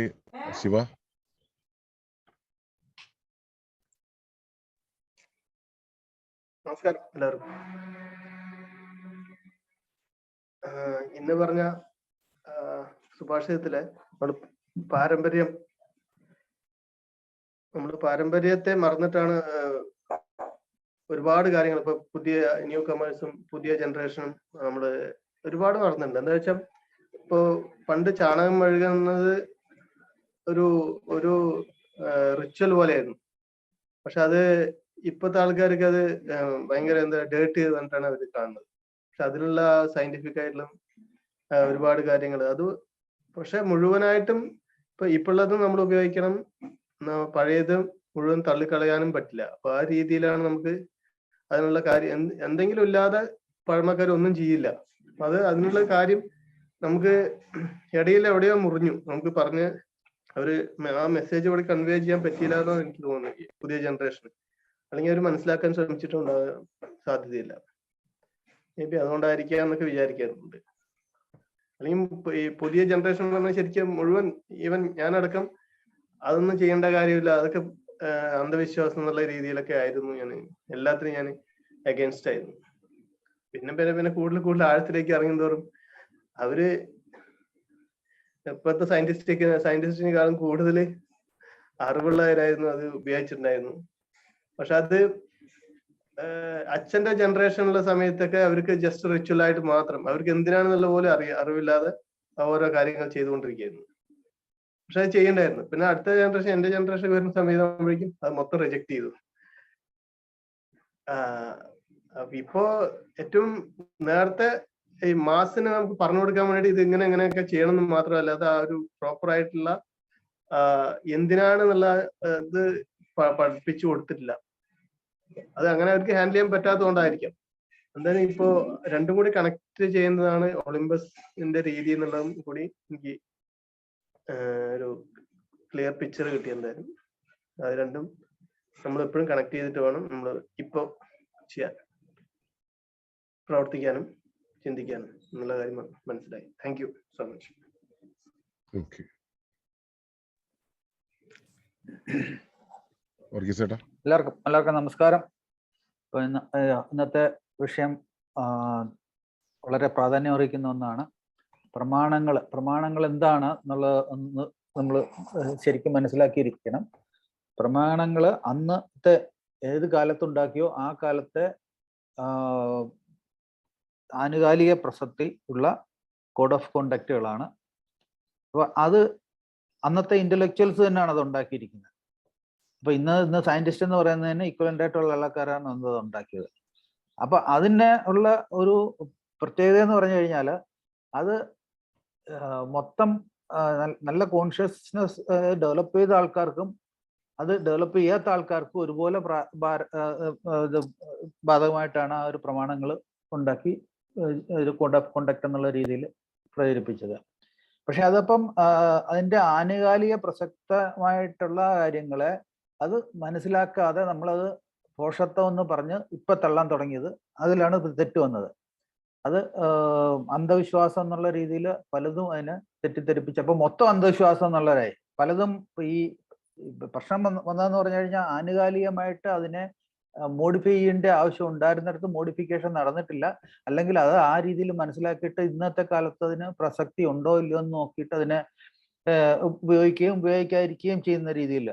ശിവ. നമസ്കാരം എല്ലാവർക്കും. ഇന്ന് പറഞ്ഞ സുഭാഷിതത്തിലെ നമ്മൾ പാരമ്പര്യത്തെ മറന്നിട്ടാണ് ഒരുപാട് കാര്യങ്ങൾ ഇപ്പൊ പുതിയ ന്യൂ കമേഴ്സും പുതിയ ജനറേഷനും നമ്മള് ഒരുപാട് മറന്നിട്ടുണ്ട്. എന്താ വെച്ചാൽ ഇപ്പോ പണ്ട് ചാണകം മെഴുകുന്നത് ഒരു റിച്വൽ പോലെയായിരുന്നു. പക്ഷെ അത് ഇപ്പോഴത്തെ ആൾക്കാർക്ക് അത് ഭയങ്കര ഡേർട്ട് ചെയ്ത് കണ്ടിട്ടാണ് അവർ കാണുന്നത്. പക്ഷെ അതിനുള്ള സയന്റിഫിക് ആയിട്ടുള്ള ഒരുപാട് കാര്യങ്ങൾ അത് പക്ഷെ മുഴുവനായിട്ടും ഇപ്പോഴതും നമ്മൾ ഉപയോഗിക്കണം, പഴയതും മുഴുവൻ തള്ളിക്കളയാനും പറ്റില്ല. അപ്പൊ ആ രീതിയിലാണ് നമുക്ക് അതിനുള്ള കാര്യം എന്തെങ്കിലും ഇല്ലാതെ പഴമക്കാർ ഒന്നും ചെയ്യില്ല. അതിനുള്ള കാര്യം നമുക്ക് ഇടയിൽ എവിടെയോ മുറിഞ്ഞു. നമുക്ക് പറഞ്ഞ് ആ മെസ്സേജ് ഇവിടെ കൺവേ ചെയ്യാൻ പറ്റിയില്ല എന്നാണ് എനിക്ക് തോന്നുന്നത് പുതിയ ജനറേഷൻ. അല്ലെങ്കിൽ അവർ മനസ്സിലാക്കാൻ ശ്രമിച്ചിട്ടുണ്ടാകാൻ സാധ്യതയില്ല. മേ ബി അതുകൊണ്ടായിരിക്കാം എന്നൊക്കെ വിചാരിക്കാറുണ്ട്. അല്ലെങ്കിൽ ഈ പുതിയ ജനറേഷൻ എന്ന് പറഞ്ഞാൽ ശരിക്കും മുഴുവൻ ഈവൻ ഞാനടക്കം അതൊന്നും ചെയ്യേണ്ട കാര്യമില്ല, അതൊക്കെ അന്ധവിശ്വാസം എന്നുള്ള രീതിയിലൊക്കെ ആയിരുന്നു. എല്ലാത്തിനും ഞാൻ അഗേൻസ്റ്റ് ആയിരുന്നു. പിന്നെ കൂടുതൽ ആഴത്തിലേക്ക് ഇറങ്ങുന്തോറും അവര് ഇപ്പോഴത്തെ സയന്റിസ്റ്റിനെക്കാളും കൂടുതൽ അറിവുള്ളവരായിരുന്നു അത് ഉപയോഗിച്ചിട്ടുണ്ടായിരുന്നു. പക്ഷെ അത് അച്ഛന്റെ ജനറേഷനുള്ള സമയത്തൊക്കെ അവർക്ക് ജസ്റ്റ് റിച്വൽ ആയിട്ട് മാത്രം, അവർക്ക് എന്തിനാണെന്നുള്ള പോലെ അറിവില്ലാതെ ഓരോ കാര്യങ്ങൾ ചെയ്തുകൊണ്ടിരിക്കുകയായിരുന്നു. പക്ഷെ അത് ചെയ്യണ്ടായിരുന്നു. പിന്നെ അടുത്ത ജനറേഷൻ, എന്റെ ജനറേഷൻ വരുന്ന സമയത്താകുമ്പോഴേക്കും അത് മൊത്തം റിജക്ട് ചെയ്തു. അപ്പൊ ഇപ്പോ ഏറ്റവും നേരത്തെ ഈ മാസിനെ നമുക്ക് പറഞ്ഞു കൊടുക്കാൻ വേണ്ടി ഇത് ഇങ്ങനെയൊക്കെ ചെയ്യണമെന്ന് മാത്രമല്ല, അത് ആ ഒരു പ്രോപ്പർ ആയിട്ടുള്ള എന്തിനാണെന്നുള്ള ഇത് പഠിപ്പിച്ചു കൊടുത്തിട്ടില്ല. അത് അങ്ങനെ അവർക്ക് ഹാൻഡിൽ ചെയ്യാൻ പറ്റാത്തതുകൊണ്ടായിരിക്കാം. എന്തായാലും ഇപ്പോ രണ്ടും കൂടി കണക്ട് ചെയ്യുന്നതാണ് ഒളിമ്പസിന്റെ രീതി എന്നുള്ളതും കൂടി എനിക്ക് ഒരു ക്ലിയർ പിക്ചർ കിട്ടി. എന്തായാലും അത് രണ്ടും നമ്മൾ എപ്പോഴും കണക്ട് ചെയ്തിട്ട് വേണം നമ്മൾ ഇപ്പോ ചെയ്യാൻ, പ്രവർത്തിക്കാനും ചിന്തിക്കാനും എന്നുള്ള കാര്യം മനസ്സിലായി. Thank you so much. Okay, എല്ലാവർക്കും നമസ്കാരം. ഇപ്പൊ ഇന്നത്തെ വിഷയം വളരെ പ്രാധാന്യം അറിയിക്കുന്ന ഒന്നാണ്. പ്രമാണങ്ങൾ എന്താണ് എന്നുള്ളത് നമ്മൾ ശരിക്കും മനസ്സിലാക്കിയിരിക്കണം. പ്രമാണങ്ങൾ അന്നത്തെ ഏത് കാലത്തുണ്ടാക്കിയോ ആ കാലത്തെ ആനുകാലിക പ്രസക്തി ഉള്ള കോഡ് ഓഫ് കോണ്ടക്റ്റുകളാണ്. അപ്പൊ അത് അന്നത്തെ ഇന്റലക്ച്വൽസ് തന്നെയാണ് അത് ഉണ്ടാക്കിയിരിക്കുന്നത്. അപ്പൊ ഇന്ന് സയന്റിസ്റ്റ് എന്ന് പറയുന്നതിന് ഇക്വലന്റ് ആയിട്ടുള്ള ആൾക്കാരാണ് അത് ഉണ്ടാക്കിയത്. അപ്പൊ അതിന് ഉള്ള ഒരു പ്രത്യേകത എന്ന് പറഞ്ഞു കഴിഞ്ഞാൽ അത് മൊത്തം നല്ല കോൺഷ്യസ്നെസ് ഡെവലപ്പ് ചെയ്ത ആൾക്കാർക്കും അത് ഡെവലപ്പ് ചെയ്യാത്ത ആൾക്കാർക്കും ഒരുപോലെ ബാധകമായിട്ടാണ് ആ ഒരു പ്രമാണങ്ങൾ ഉണ്ടാക്കി ഒരു കോഡ് ഓഫ് കോണ്ടക്ട് എന്നുള്ള രീതിയിൽ പ്രചരിപ്പിച്ചത്. പക്ഷെ അതപ്പം അതിന്റെ ആനുകാലിക പ്രസക്തമായിട്ടുള്ള കാര്യങ്ങളെ അത് മനസ്സിലാക്കാതെ നമ്മളത് പോഷത്വം എന്ന് പറഞ്ഞ് ഇപ്പൊ തള്ളാൻ തുടങ്ങിയത്, അതിലാണ് തെറ്റ് വന്നത്. അത് അന്ധവിശ്വാസം എന്നുള്ള രീതിയിൽ പലതും അതിനെ തെറ്റിദ്ധരിപ്പിച്ചപ്പോൾ മൊത്തം അന്ധവിശ്വാസം എന്നുള്ളവരായി. പലതും ഈ പ്രശ്നം വന്നതെന്ന് പറഞ്ഞു കഴിഞ്ഞാൽ ആനുകാലികമായിട്ട് അതിനെ മോഡിഫൈ ചെയ്യേണ്ട ആവശ്യം ഉണ്ടായിരുന്നിടത്ത് മോഡിഫിക്കേഷൻ നടന്നിട്ടില്ല. അല്ലെങ്കിൽ അത് ആ രീതിയിൽ മനസ്സിലാക്കിയിട്ട് ഇന്നത്തെ കാലത്ത് അതിന് പ്രസക്തി ഉണ്ടോ ഇല്ലയോ എന്ന് നോക്കിയിട്ട് അതിനെ ഉപയോഗിക്കുകയും ഉപയോഗിക്കാതിരിക്കുകയും ചെയ്യുന്ന രീതിയിൽ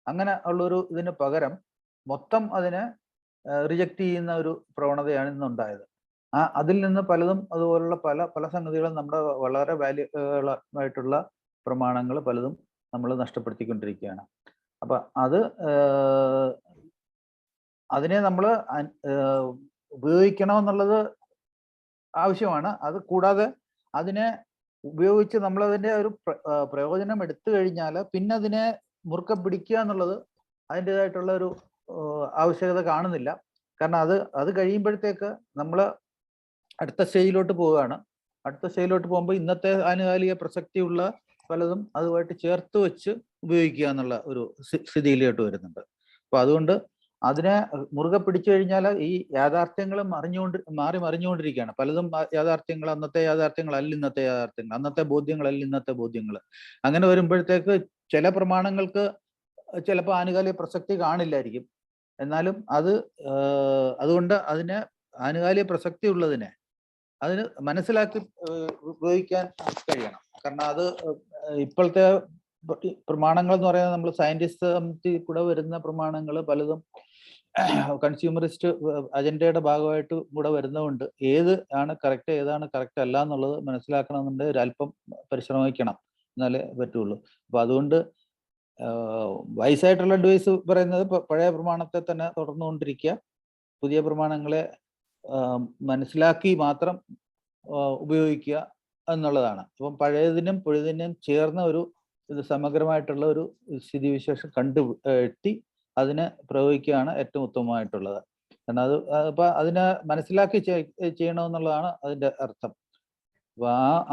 അങ്ങനെ ഉള്ളൊരു ഇതിന് പകരം മൊത്തം അതിനെ റിജക്റ്റ് ചെയ്യുന്ന ഒരു പ്രവണതയാണ് ഇന്നുണ്ടായത്. അതിൽ നിന്ന് പലതും അതുപോലുള്ള പല സംഗതികളും നമ്മുടെ വളരെ വാല്യുബിളായിട്ടുള്ള പ്രമാണങ്ങൾ പലതും നമ്മൾ നഷ്ടപ്പെടുത്തിക്കൊണ്ടിരിക്കുകയാണ്. അപ്പൊ അതിനെ നമ്മൾ ഉപയോഗിക്കണമെന്നുള്ളത് ആവശ്യമാണ്. അത് കൂടാതെ അതിനെ ഉപയോഗിച്ച് നമ്മളതിൻ്റെ ഒരു പ്രയോജനം എടുത്തു കഴിഞ്ഞാൽ പിന്നെ അതിനെ മുറുക്കെ പിടിക്കുക എന്നുള്ളത് അതിൻ്റെതായിട്ടുള്ള ഒരു ആവശ്യകത കാണുന്നില്ല. കാരണം അത് കഴിയുമ്പോഴത്തേക്ക് നമ്മൾ അടുത്ത സ്റ്റേജിലോട്ട് പോവുകയാണ്. അടുത്ത സ്റ്റേജിലോട്ട് പോകുമ്പോൾ ഇന്നത്തെ ആനുകാലിക പ്രസക്തിയുള്ള പലതും അതുമായിട്ട് ചേർത്ത് വെച്ച് ഉപയോഗിക്കുക എന്നുള്ള ഒരു സ്ഥിതിയിലോട്ട് വരുന്നുണ്ട്. അപ്പൊ അതുകൊണ്ട് അതിനെ മുറുകെ പിടിച്ചു കഴിഞ്ഞാൽ ഈ യാഥാർത്ഥ്യങ്ങൾ മാറി മറിഞ്ഞുകൊണ്ടിരിക്കുകയാണ്. പലതും യാഥാർത്ഥ്യങ്ങൾ അന്നത്തെ യാഥാർത്ഥ്യങ്ങളല്ല ഇന്നത്തെ യാഥാർത്ഥ്യങ്ങൾ, അന്നത്തെ ബോധ്യങ്ങളല്ല ഇന്നത്തെ ബോധ്യങ്ങൾ. അങ്ങനെ വരുമ്പോഴത്തേക്ക് ചില പ്രമാണങ്ങൾക്ക് ചിലപ്പോൾ ആനുകാലിക പ്രസക്തി കാണില്ലായിരിക്കും. എന്നാലും അതുകൊണ്ട് അതിന് ആനുകാലിക പ്രസക്തി ഉള്ളതിനെ അതിന് മനസ്സിലാക്കി ഉപയോഗിക്കാൻ കഴിയണം. കാരണം അത് ഇപ്പോഴത്തെ പ്രമാണങ്ങൾ എന്ന് പറയുന്നത് നമ്മൾ സയന്റിസ്റ്റ് കൂടെ വരുന്ന പ്രമാണങ്ങൾ പലതും കൺസ്യൂമറിസ്റ്റ് അജണ്ടയുടെ ഭാഗമായിട്ട് കൂടെ വരുന്നതുകൊണ്ട് ഏത് ആണ് കറക്റ്റ് ഏതാണ് കറക്റ്റ് അല്ല എന്നുള്ളത് മനസ്സിലാക്കണമെന്നുണ്ടെങ്കിൽ ഒരല്പം പരിശ്രമിക്കണം, എന്നാലേ പറ്റുള്ളൂ. അപ്പൊ അതുകൊണ്ട് വയസ്സായിട്ടുള്ള അഡ്വൈസ് പറയുന്നത് പഴയ പ്രമാണത്തെ തന്നെ തുടർന്നുകൊണ്ടിരിക്കുക, പുതിയ പ്രമാണങ്ങളെ മനസ്സിലാക്കി മാത്രം ഉപയോഗിക്കുക എന്നുള്ളതാണ്. അപ്പം പഴയതിനും പുതിയതിനും ചേർന്ന ഒരു സമഗ്രമായിട്ടുള്ള ഒരു സ്ഥിതിവിശേഷം കണ്ടെത്തി അതിനെ പ്രയോഗിക്കുകയാണ് ഏറ്റവും ഉത്തമമായിട്ടുള്ളത്. കാരണം അപ്പൊ അതിനെ മനസ്സിലാക്കി ചെയ്യണമെന്നുള്ളതാണ് അതിന്റെ അർത്ഥം. അപ്പൊ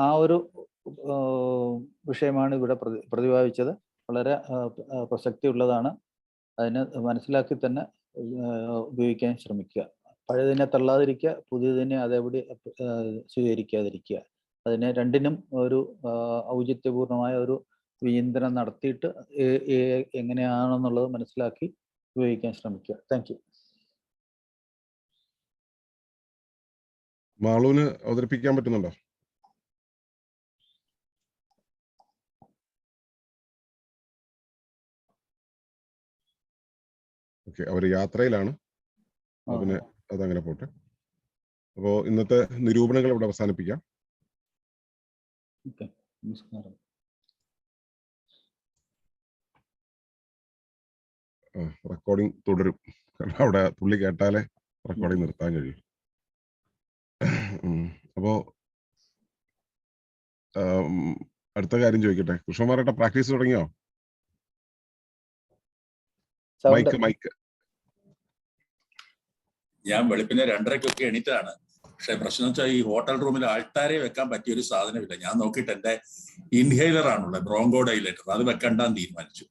ആ ഒരു വിഷയമാണ് ഇവിടെ പ്രതിപാദിച്ചത്. വളരെ പ്രസക്തി ഉള്ളതാണ്. അതിനെ മനസ്സിലാക്കി തന്നെ ഉപയോഗിക്കാൻ ശ്രമിക്കുക. പഴയതിനെ തള്ളാതിരിക്കുക, പുതിയതിനെ അതേപടി സ്വീകരിക്കാതിരിക്കുക. അതിനെ രണ്ടിനും ഒരു ഔചിത്യപൂർണമായ ഒരു വിചിന്തനം നടത്തിയിട്ട് എങ്ങനെയാണെന്നുള്ളത് മനസ്സിലാക്കി ഉപയോഗിക്കാൻ ശ്രമിക്കുക. Thank you. മാളൂന് അവതരിപ്പിക്കാൻ പറ്റുന്നുണ്ടോ? ഓക്കെ, അവർ യാത്രയിലാണ്. പിന്നെ അതങ്ങനെ പോട്ടെ. അപ്പോ ഇന്നത്തെ നിരൂപണങ്ങൾ ഇവിടെ അവസാനിപ്പിക്കാം. നമസ്കാരം. റെക്കോർഡിംഗ് തുടരും. കാരണം അവിടെ പുള്ളി കേട്ടാലേ റെക്കോർഡിംഗ് നിർത്താൻ കഴിയും. അപ്പോ അടുത്ത കാര്യം ചോദിക്കട്ടെ. കൃഷ്ണകുമാരേട്ട പ്രാക്ടീസ് തുടങ്ങിയോ? മൈക്ക് ഞാൻ വെളുപ്പിനെ 2:30 എണീറ്റാണ്. പക്ഷെ പ്രശ്നം വെച്ചാൽ ഈ ഹോട്ടൽ റൂമിൽ ആൾക്കാരെ വെക്കാൻ പറ്റിയ ഒരു സാധനമില്ല. ഞാൻ നോക്കിയിട്ട് എന്റെ ഇൻഹേലർ ആണുള്ളത്, ബ്രോങ്കോ ഡൈലേറ്റർ, അത് വെക്കണ്ടാന്ന് തീരുമാനിച്ചു.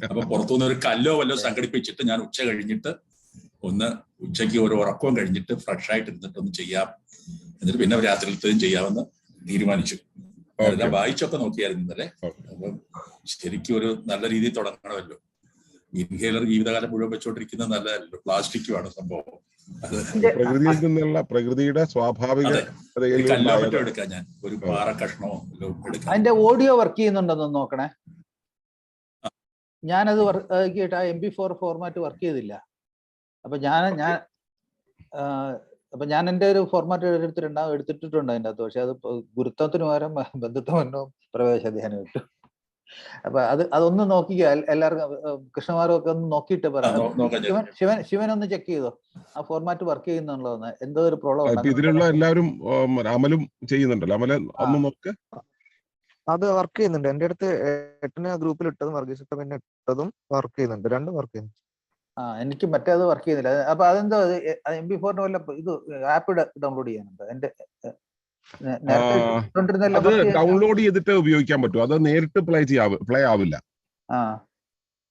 അപ്പൊ പുറത്തുനിന്ന് ഒരു കല്ലോ വല്ലോ സംഘടിപ്പിച്ചിട്ട് ഞാൻ ഉച്ച കഴിഞ്ഞിട്ട് ഉച്ചയ്ക്ക് ഒരു ഉറക്കവും കഴിഞ്ഞിട്ട് ഫ്രഷ് ആയിട്ട് ഇരുന്നിട്ടൊന്ന് ചെയ്യാം, എന്നിട്ട് പിന്നെ രാത്രിയിലത്തേതും ചെയ്യാമെന്ന് തീരുമാനിച്ചു. എല്ലാം വായിച്ചൊക്കെ നോക്കിയായിരുന്നു ഇന്നലെ. അപ്പം ശരിക്കും ഒരു നല്ല രീതിയിൽ തുടങ്ങണമല്ലോ. ഇൻഹേലർ ജീവിതകാലം മുഴുവൻ വെച്ചോണ്ടിരിക്കുന്നത് നല്ലതല്ലോ, പ്ലാസ്റ്റിക്കുമാണ് സംഭവം. പ്രകൃതിയിൽ നിന്നുള്ള പ്രകൃതിയുടെ സ്വാഭാവിക എടുക്കാം. ഞാൻ ഒരു പാറ കഷ്ണമോ എടുക്കാം. അതിന്റെ ഓഡിയോ വർക്ക് ചെയ്യുന്നുണ്ടെന്ന് നോക്കണേ. ഞാനത് MP4 ഫോർമാറ്റ് വർക്ക് ചെയ്തില്ല. അപ്പൊ ഞാൻ എന്റെ ഒരു ഫോർമാറ്റ് എടുത്തിട്ടുണ്ട് അതിൻ്റെ അകത്ത്. പക്ഷെ അത് ഗുരുത്വത്തിന് പകരം ബന്ധുത്വമോ പ്രവേശധ്യാനം ഇട്ടു. അപ്പൊ അതൊന്ന് നോക്കിക്കുക എല്ലാവർക്കും. കൃഷ്ണകുമാറും ഒക്കെ ഒന്ന് നോക്കിയിട്ട് പറയാം. ശിവൻ ഒന്ന് ചെക്ക് ചെയ്തോ ആ ഫോർമാറ്റ് വർക്ക് ചെയ്യുന്നുള്ളതെന്ന്. എന്തോ ഒരു പ്രോബ്ലം ഇതിലുള്ള എല്ലാവരും അമലും ചെയ്യുന്നുണ്ടല്ലോ. അമല ഒന്ന് നോക്ക്. അത് വർക്ക് ചെയ്യുന്നുണ്ട്. എന്റെ അടുത്ത് 8 ഗ്രൂപ്പിൽ ഇട്ടതും വർഗീസ് പിന്നെ ഇട്ടതും വർക്ക് ചെയ്യുന്നുണ്ട്. രണ്ടും വർക്ക് ചെയ്യുന്നു. എനിക്ക് മറ്റേത് വർക്ക് ചെയ്യുന്നില്ല. അപ്പൊ അതെന്തോ MP4 വല്ല ഇത് ആപ്പ് ഡൗൺലോഡ് ചെയ്യാനുണ്ട്. എന്റെ ഡൗൺലോഡ് ചെയ്തിട്ട് ഉപയോഗിക്കാൻ പറ്റും. അത് നേരിട്ട് പ്ലേ ആവില്ല.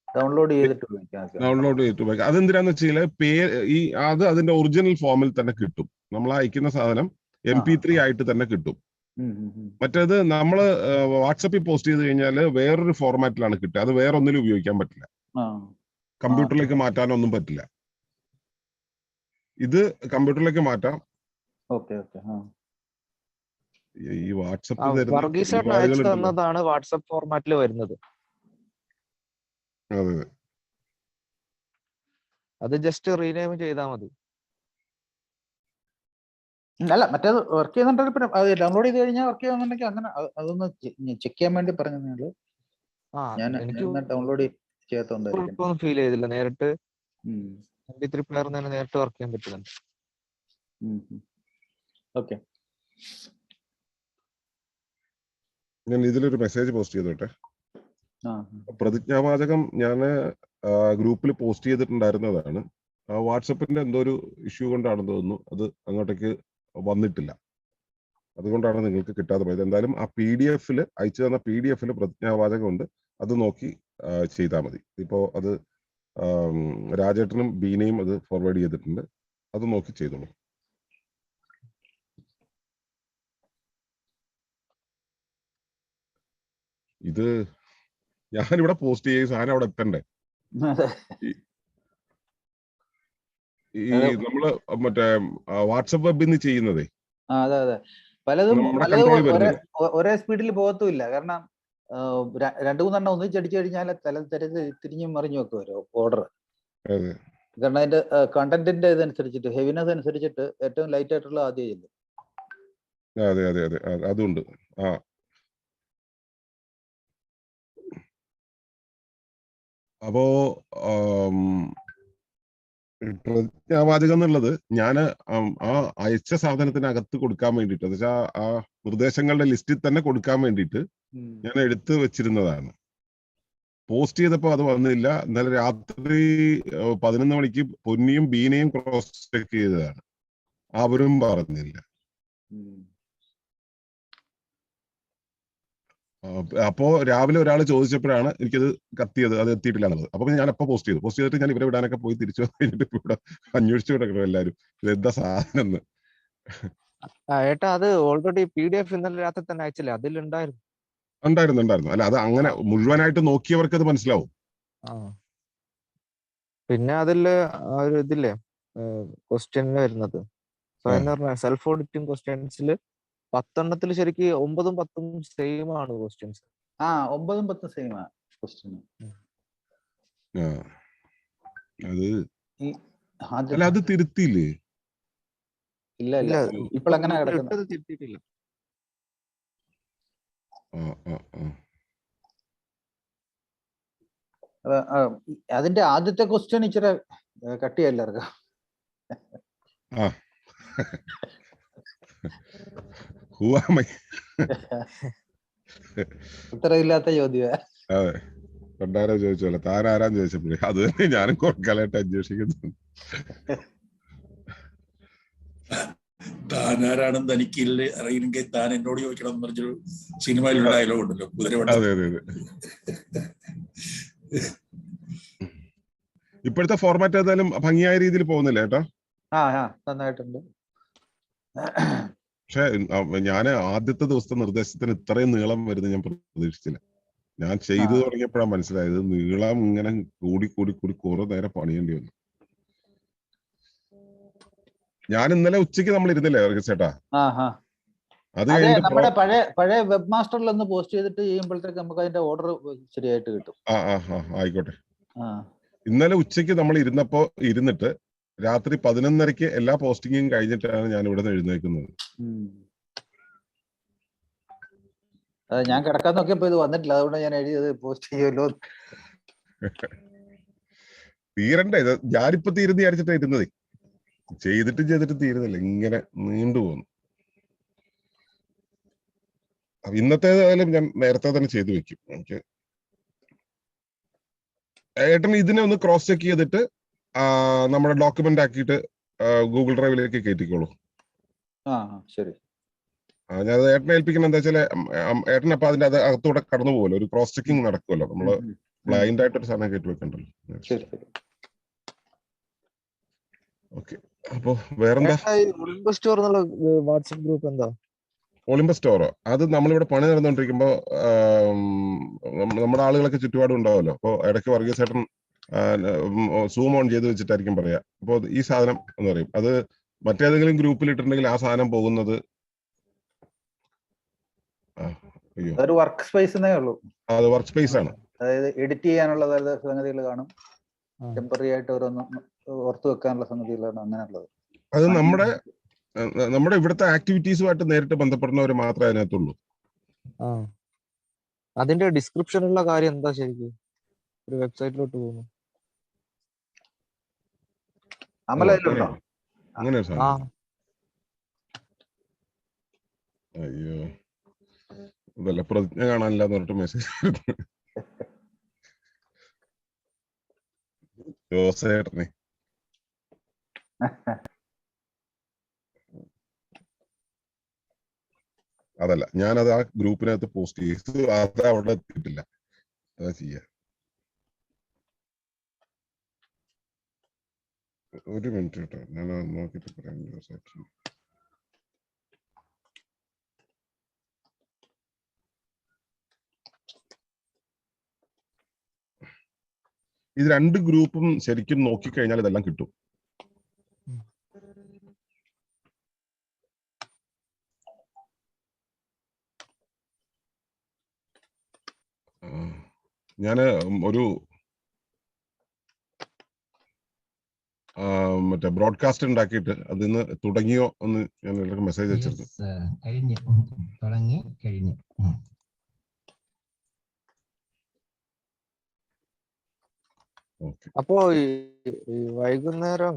ഡൗൺലോഡ് ചെയ്തിട്ട് ഉപയോഗിക്കാം. അതെന്തിനാന്ന് വെച്ചാൽ അത് അതിന്റെ ഒറിജിനൽ ഫോമിൽ തന്നെ കിട്ടും. നമ്മൾ അയക്കുന്ന സാധനം MP3 ആയിട്ട് തന്നെ കിട്ടും. മറ്റേത് നമ്മള് വാട്സപ്പിൽ പോസ്റ്റ് ചെയ്ത് കഴിഞ്ഞാൽ വേറൊരു ഫോർമാറ്റിലാണ് കിട്ടുക. അത് വേറെ ഒന്നിലും ഉപയോഗിക്കാൻ പറ്റില്ല. കമ്പ്യൂട്ടറിലേക്ക് മാറ്റാനൊന്നും പറ്റില്ല. ഇത് കമ്പ്യൂട്ടറിലേക്ക് മാറ്റാം. ഈ വാട്സപ്പ് തന്നതാണ് വാട്സപ്പ് ഫോർമാറ്റിൽ വരുന്നത്. അതെ, അത് ജസ്റ്റ് റീനെയിം ചെയ്താൽ മതി. അല്ല, മറ്റേത് വർക്ക് ചെയ്യുന്നുണ്ടെങ്കിൽ പിന്നെ അത് ഡൗൺലോഡ് ചെയ്ത് കഴിഞ്ഞാൽ വർക്ക് ചെയ്യുന്നുണ്ടെങ്കിൽ അങ്ങനെ അതൊന്ന് ചെക്ക് ചെയ്യാൻ വേണ്ടി പറഞ്ഞു. ഞാൻ ഡൗൺലോഡ് ചെയ്യാത്തോണ്ടായിരിക്കും ഫീൽ ചെയ്തില്ല. നേരിട്ട് MP3 പ്ലെയർ നേരിട്ട് വർക്ക് ചെയ്യാൻ പറ്റുന്നുണ്ട്. ഓക്കെ, ഞാൻ ഇതിലൊരു മെസ്സേജ് പോസ്റ്റ് ചെയ്തോട്ടെ. പ്രതിജ്ഞാവാചകം ഞാൻ ഗ്രൂപ്പിൽ പോസ്റ്റ് ചെയ്തിട്ടുണ്ടായിരുന്നതാണ്. വാട്സപ്പിന്റെ എന്തോ ഒരു ഇഷ്യൂ കൊണ്ടാണെന്ന് തോന്നുന്നു അത് അങ്ങോട്ടേക്ക് വന്നിട്ടില്ല. അതുകൊണ്ടാണ് നിങ്ങൾക്ക് കിട്ടാതെ പോയത്. എന്തായാലും ആ PDF അയച്ചു തന്ന PDF പ്രതിജ്ഞാവാചകം ഉണ്ട്. അത് നോക്കി ചെയ്താൽ മതി. ഇപ്പോ അത് രാജേട്ടനും ബീനയും അത് ഫോർവേഡ് ചെയ്തിട്ടുണ്ട്. അത് നോക്കി ചെയ്തോളൂ. ഇത് ഞാനിവിടെ പോസ്റ്റ് ചെയ്യും, സാധനം അവിടെ എത്തണ്ടേ. ഈ നമ്മള് മറ്റേ വാട്സപ്പ് വെബിൽ നിന്ന് ചെയ്യുന്നതേ പലതും ഒരേ സ്പീഡിൽ പോകത്തുമില്ല. കാരണം 2-3 ഒന്നിച്ചടിച്ചു കഴിഞ്ഞാൽ തിരിഞ്ഞും മറിഞ്ഞും ഒക്കെ വരും ഓർഡർ. കാരണം അതിന്റെ കണ്ടന്റിന്റെ ഇതനുസരിച്ചിട്ട്, ഹെവിനെസ് അനുസരിച്ചിട്ട് ഏറ്റവും ലൈറ്റ് ആയിട്ടുള്ള ആദ്യം ചെല്ലും. അതെ അതുണ്ട്. അപ്പോ പ്രതിജ്ഞാവാചകം എന്നുള്ളത് ഞാൻ ആ അയച്ച സാധനത്തിനകത്ത് കൊടുക്കാൻ വേണ്ടിയിട്ട്, എന്ന് വെച്ചാൽ ആ നിർദ്ദേശങ്ങളുടെ ലിസ്റ്റിൽ തന്നെ കൊടുക്കാൻ വേണ്ടിയിട്ട് ഞാൻ എടുത്തു വെച്ചിരുന്നതാണ്. പോസ്റ്റ് ചെയ്തപ്പോ അത് വന്നില്ല. ഇന്നലെ രാത്രി 11 മണിക്ക് പൊന്നിയും ബീനയും ക്രോസ് ചെക്ക് ചെയ്തതാണ്. അവരും പറഞ്ഞില്ല. അപ്പോ രാവിലെ ഒരാൾ ചോദിച്ചപ്പോഴാണ് എനിക്കത് കത്തിയത്, അത് എത്തിയിട്ടില്ല എന്നുള്ളത്. അപ്പൊ ഞാൻ എപ്പോ പോസ്റ്റ് ചെയ്തിട്ട് ഞാൻ ഇവരെ വിടാനൊക്കെ പോയി തിരിച്ചു കഴിഞ്ഞിട്ട് ഇവിടെ അന്വേഷിച്ചു കിടക്കണം എല്ലാവരും ഇതെന്താ സാധനം എന്ന്. ഏട്ടാ, അത് ഓൾറെഡി PDF ഇന്നലെ രാത്രി തന്നെ അയച്ചില്ലേ? അതിലുണ്ടായിരുന്നു. അല്ല, അത് അങ്ങനെ മുഴുവനായിട്ട് നോക്കിയവർക്ക് അത് മനസ്സിലാവും. പിന്നെ അതില് ഒരു ഇതില്ലേ ക്വസ്റ്റ്യനിൽ വരുന്നത്, സ്വയം നിർണ്ണയ സെൽഫ് ഓഡിറ്റിംഗ് ക്വസ്റ്റ്യൻസിൽ 10 ശരിക്കും 9ഉം 10ഉം സെയിം ആണ് ക്വസ്റ്റ്യൻസ്. 9ഉം 10ഉം സെയിം ആണ് ക്വസ്റ്റ്യൻ. ആ അത് ഈ അല്ല അത് തിരുത്തിയില്ലേ? ഇല്ല ഇല്ല, ഇപ്പോൾ അങ്ങനെ കിടക്കുന്നത്. ഇട്ടത് തിരുത്തിയിട്ടില്ല. ആ ആ ആ അതിന്റെ ആദ്യത്തെ ക്വസ്റ്റ്യൻ ഇച്ചിരി കട്ടിയല്ല ഇറക്കാം. ആ Who am I? ഉത്തരവില്ലാത്ത ചോദ്യം. അതെ, പണ്ടാരോ ചോദിച്ചോളെ താൻ ആരാന്ന് ചോദിച്ചപ്പോഴേ അത് തന്നെ ഞാനും കുറക്കാലായിട്ട് അന്വേഷിക്കുന്നു. താനാരാണെന്ന് തനിക്കില്ല അറിയില്ലെങ്കിൽ താൻ എന്നോട് ചോദിക്കണം എന്ന് പറഞ്ഞൊരു സിനിമയിലുള്ള ഡയലോഗ് ഉണ്ടല്ലോ, കുതിരവട്ടം. അതെ അതെ അതെ. ഇപ്പോഴത്തെ ഫോർമാറ്റ് ഏതായാലും ഭംഗിയായ രീതിയിൽ പോകുന്നില്ല കേട്ടോ. നന്നായിട്ടുണ്ട്. പക്ഷെ ഞാൻ ആദ്യത്തെ ദിവസത്തെ നിർദ്ദേശത്തിന് ഇത്രയും നീളം വരുന്നത് ഞാൻ പ്രതീക്ഷിച്ചില്ല. ഞാൻ ചെയ്തു തുടങ്ങിയപ്പോഴാണ് മനസ്സിലായത് നീളം ഇങ്ങനെ കൂടി കൂടി കൂടി കുറെ നേരം പണിയേണ്ടി വന്നു. ഞാൻ ഇന്നലെ ഉച്ചയ്ക്ക് നമ്മൾ ഇരുന്നില്ലേ ചേട്ടാ, അത് നമ്മുടെ പഴയ വെബ് മാസ്റ്ററിൽ ഒന്ന് പോസ്റ്റ് ചെയ്തിട്ട് ചെയ്യുമ്പോഴത്തേക്ക് നമുക്ക് അതിന്റെ ഓർഡർ ശരിയായിട്ട് കിട്ടും. ആയിക്കോട്ടെ. ഇന്നലെ ഉച്ചയ്ക്ക് നമ്മൾ ഇരുന്നിട്ട് രാത്രി 11:30 എല്ലാ പോസ്റ്റിങ്ങും കഴിഞ്ഞിട്ടാണ് ഞാൻ ഇവിടെ നിന്ന് എഴുന്നേക്കുന്നത്. ഞാൻ കിടക്കാൻ നോക്കിയപ്പോ ഇത് വന്നിട്ടില്ല, അതുകൊണ്ട് ഞാൻ എഴുതിയത് പോസ്റ്റ് ചെയ്യുമല്ലോ. തീരണ്ടേ ഇത്, ഞാനിപ്പോ തീരുന്ന വിചാരിച്ചിട്ടാ ഇരുന്നത്. ചെയ്തിട്ട് തീരുന്നില്ല, ഇങ്ങനെ നീണ്ടുപോകുന്നു. ഇന്നത്തേതായാലും ഞാൻ നേരത്തെ തന്നെ ചെയ്തു വെക്കും. എനിക്ക് ഏട്ടൻ ഇതിനെ ഒന്ന് ക്രോസ് ചെക്ക് ചെയ്തിട്ട് നമ്മുടെ ഡോക്യുമെന്റ് ആക്കിയിട്ട് ഗൂഗിൾ ഡ്രൈവിലേക്ക് കയറ്റിക്കോളൂ. ശരി. ഞാൻ ഏട്ടനെ ഏൽപ്പിക്കുന്ന എന്താ വെച്ചാല് ഏട്ടൻ അപ്പൊ അതിന്റെ അകത്തൂടെ കടന്നു പോകുമല്ലോ, ഒരു ക്രോസ് ചെക്കിങ് നടക്കുമല്ലോ. നമ്മള് ബ്ലൈൻഡ് ആയിട്ടൊരു സാധനം കയറ്റി വെക്കണ്ടല്ലോ. ഓക്കെ, അപ്പൊ വേറെന്താ? ഒളിമ്പസ് സ്റ്റോർ എന്നുള്ള വാട്സ്ആപ്പ് ഗ്രൂപ്പ് എന്താ? ഒളിമ്പസ് സ്റ്റോറോ? അത് നമ്മളിവിടെ പണി നടന്നുകൊണ്ടിരിക്കുമ്പോ നമ്മുടെ ആളുകളൊക്കെ ചുറ്റുപാടും ഉണ്ടാവുമല്ലോ. അപ്പൊ ഇടയ്ക്ക് വർഗീസ് ചേട്ടൻ സൂം ഓൺ ചെയ്ത് വെച്ചിട്ടായിരിക്കും പറയാ. അപ്പൊ ഈ സാധനം എന്ന് പറയും, അത് മറ്റേതെങ്കിലും ഗ്രൂപ്പിൽ ഇട്ടിട്ടുണ്ടെങ്കിൽ ആ സാധനം പോകുന്നത് ഒരു വർക്ക് സ്പേസ് ഉള്ളൂ. അത് വർക്ക് സ്പേസ് ആണ്. അതായത് എഡിറ്റ് ചെയ്യാനുള്ള സംഗതികൾ കാണും, ടെമ്പററി ആയിട്ട് ഓരോന്നും ഓർത്തു വെക്കാനുള്ള സംഗതികളാണ് അങ്ങനെയുള്ളത്. അത് നമ്മുടെ ഇവിടുത്തെ ആക്ടിവിറ്റീസുമായിട്ട് നേരിട്ട് ബന്ധപ്പെടുന്നവർ മാത്രമേ അതിനകത്തുള്ളൂ. അതിന്റെ ഡിസ്ക്രിപ്ഷനുള്ള കാര്യം എന്താ ശരിക്കും? ഒരു വെബ്സൈറ്റിലോട്ട് പോകുന്നു, അങ്ങനെ അയ്യോ ഇതല്ല പ്രതിജ്ഞ കാണാനില്ല എന്ന് പറഞ്ഞിട്ട് മെസ്സേജ് ജോസേട്ടനെ. അതല്ല, ഞാനത് ആ ഗ്രൂപ്പിനകത്ത് പോസ്റ്റ് ചെയ്തു, അത് അവിടെ എത്തിയിട്ടില്ല. അതാ ചെയ്യാ. ഒരു മിനിറ്റ് കേട്ടോ, ഞാൻ നോക്കിട്ട് പറയാം. ഇത് രണ്ട് ഗ്രൂപ്പും ശരിക്കും നോക്കിക്കഴിഞ്ഞാൽ ഇതെല്ലാം കിട്ടും. ഞാന് ഒരു മറ്റേ ബ്രോഡ്കാസ്റ്റ് ഉണ്ടാക്കിയിട്ട് അതിന്ന് തുടങ്ങിയോ എന്ന് ഞാൻ എല്ലാവർക്കും മെസ്സേജ് അയച്ചിരുന്നു. അപ്പോ ഈ വൈകുന്നേരം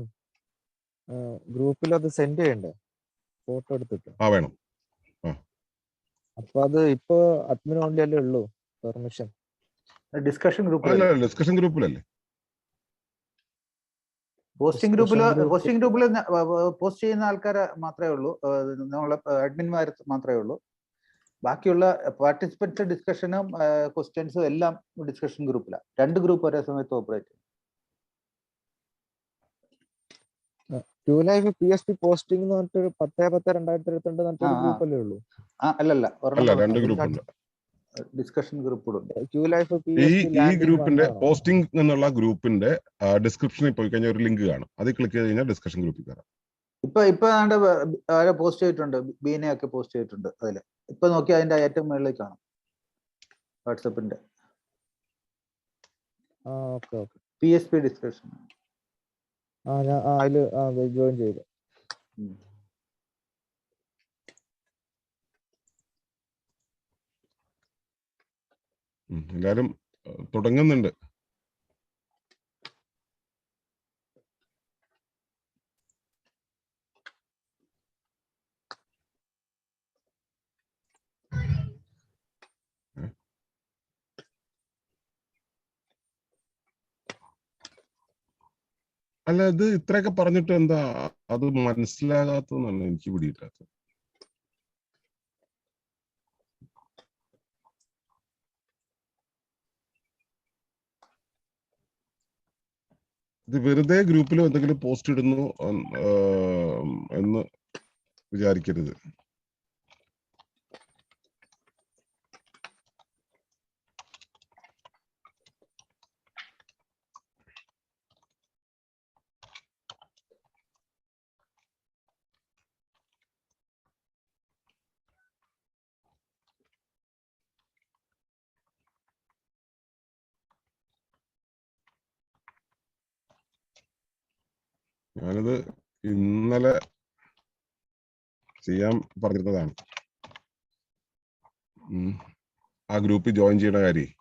ഗ്രൂപ്പിൽ അത് സെൻഡ് ചെയ്യണ്ടേ, ഫോട്ടോ എടുത്തിട്ട്? വേണം. അപ്പൊ അത് ഇപ്പൊ അഡ്മിൻ ഓൺലി അല്ലേ ഉള്ളൂ പെർമിഷൻ? ഡിസ്കഷൻ ഗ്രൂപ്പിലല്ലേ? പോസ്റ്റിംഗ് ഗ്രൂപ്പിൽ പോസ്റ്റ് ചെയ്യുന്ന ആൾക്കാരെ മാത്രമേ ഉള്ളൂ, നമ്മളെ അഡ്മിന്മാർ മാത്രമേ ഉള്ളൂ. ബാക്കിയുള്ള പാർട്ടിസിപ്പൻസ് ഡിസ്കഷനും ക്വസ്റ്റ്യൻസും എല്ലാം ഡിസ്കഷൻ ഗ്രൂപ്പിലാണ്. രണ്ട് ഗ്രൂപ്പ് ഒരേ സമയത്ത് ഓപ്പറേറ്റ് ചെയ്യും. QLive PSP പോസ്റ്റിംഗ് എന്ന് പറഞ്ഞിട്ട് 10/10/2022 ഗ്രൂപ്പ് അല്ലേ ഉള്ളൂ? അല്ലല്ല, രണ്ട് ഗ്രൂപ്പ് ഉണ്ട്. ഡിസ്കഷൻ ഗ്രൂപ്പുകളുണ്ട്. ഈ ഗ്രൂപ്പിന്റെ പോസ്റ്റിംഗ് എന്നുള്ള ഗ്രൂപ്പിന്റെ ഡിസ്ക്രിപ്ഷനിൽ പോയി കഴിഞ്ഞാൽ ഒരു ലിങ്ക് കാണും, അത് ക്ലിക്ക് ചെയ്ത് കഴിഞ്ഞാൽ ഡിസ്കഷൻ ഗ്രൂപ്പിൽ കയറാം. ഇപ്പൊ ആണ്ട് ആരെ പോസ്റ്റ് ചെയ്തിട്ടുണ്ട്, ബീനയൊക്കെ പോസ്റ്റ് ചെയ്തിട്ടുണ്ട് അതില്. ഇപ്പൊ നോക്കി അതിന്റെ ഏറ്റവും മുകളിലേക്ക് കാണാം വാട്സപ്പിന്റെ ഓക്കെ ഓക്കെ. PSP discussion. ഞാൻ അതില് ജോയിൻ ചെയ്തു. എല്ലാരും തുടങ്ങുന്നുണ്ട്. അല്ല, ഇത് ഇത്രയൊക്കെ പറഞ്ഞിട്ട് എന്താ അത് മനസ്സിലാകാത്തതെന്നാണ് എനിക്ക് പിടിയില്ലാത്തത്. ഇത് വെറുതെ ഗ്രൂപ്പിൽ എന്തെങ്കിലും പോസ്റ്റ് ഇടുന്നു എന്ന് വിചാരിക്കരുത്. ഞാനത് ഇന്നലെ ചെയ്യാൻ പറഞ്ഞിരുന്നതാണ്, ആ ഗ്രൂപ്പിൽ ജോയിൻ ചെയ്യണ കാര്യം.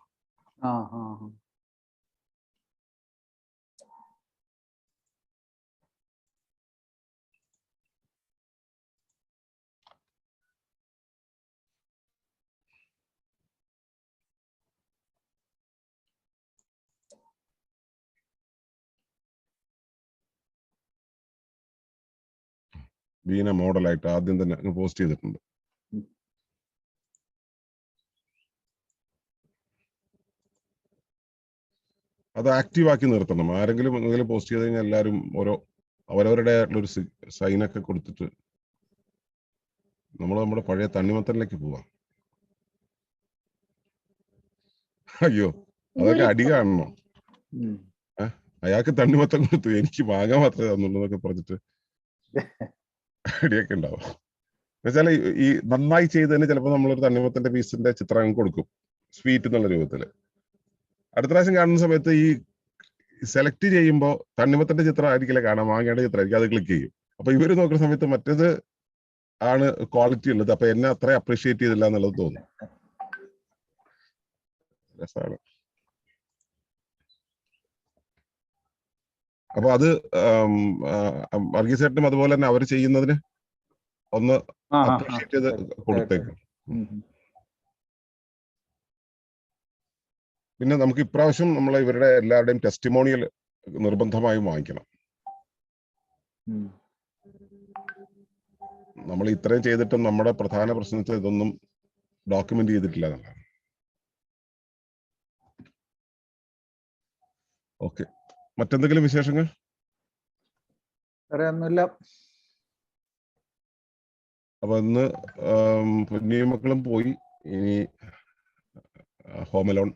ബീന മോഡലായിട്ട് ആദ്യം തന്നെ പോസ്റ്റ് ചെയ്തിട്ടുണ്ട്. അത് ആക്റ്റീവ് ആക്കി നിർത്തണം. ആരെങ്കിലും എന്തെങ്കിലും പോസ്റ്റ് ചെയ്ത് കഴിഞ്ഞാൽ എല്ലാവരും അവരവരുടെ ആയിട്ടുള്ളൊരു സൈനൊക്കെ കൊടുത്തിട്ട് നമ്മുടെ പഴയ തണ്ണിമത്തനിലേക്ക് പോവാം. അയ്യോ, അതൊക്കെ അടി കാണണം. അയാൾക്ക് തണ്ണിമത്തം കൊടുത്തു, എനിക്ക് മാങ്ങ മാത്രമേ തന്നുള്ളൂ എന്നൊക്കെ പറഞ്ഞിട്ട് അടിയൊക്കെ ഉണ്ടാവും. എന്നുവെച്ചാൽ ഈ നന്നായി ചെയ്തതിന് ചിലപ്പോൾ നമ്മളൊരു തണ്ണിമത്തന്റെ പീസിന്റെ ചിത്രം കൊടുക്കും, സ്വീറ്റ് എന്നുള്ള രൂപത്തില്. അടുത്ത പ്രാവശ്യം കാണുന്ന സമയത്ത് ഈ സെലക്ട് ചെയ്യുമ്പോൾ തണ്ണിമത്തന്റെ ചിത്രം ആയിരിക്കില്ല കാണാം, മാങ്ങയുടെ ചിത്രം ആയിരിക്കും, അത് ക്ലിക്ക് ചെയ്യും. അപ്പൊ ഇവര് നോക്കുന്ന സമയത്ത് മറ്റേത് ആണ് ക്വാളിറ്റി ഉള്ളത്, അപ്പൊ എന്നെ അത്ര അപ്രീഷിയേറ്റ് ചെയ്തില്ല എന്നുള്ളത് തോന്നും. രസമാണ്. അപ്പൊ അത് വർഗീസേട്ടനും അതുപോലെ തന്നെ അവർ ചെയ്യുന്നതിന് ഒന്ന് അപ്രീഷിയേറ്റ് ചെയ്ത് കൊടുത്തേക്കും. പിന്നെ നമുക്ക് ഇപ്രാവശ്യം നമ്മളെ ഇവരുടെ എല്ലാവരുടെയും ടെസ്റ്റിമോണിയൽ നിർബന്ധമായും വാങ്ങിക്കണം. നമ്മൾ ഇത്രയും ചെയ്തിട്ടും നമ്മുടെ പ്രധാന പ്രശ്നത്തിൽ ഇതൊന്നും ഡോക്യുമെന്റ് ചെയ്തിട്ടില്ല എന്നുള്ളതാണ്. ഓക്കെ, മറ്റെന്തെങ്കിലും വിശേഷങ്ങൾ? ഒന്നുമില്ല. അപ്പൊ ഇന്ന് പൊന്നിയും മക്കളും പോയി. ഇനി ഹോം അലോൺ,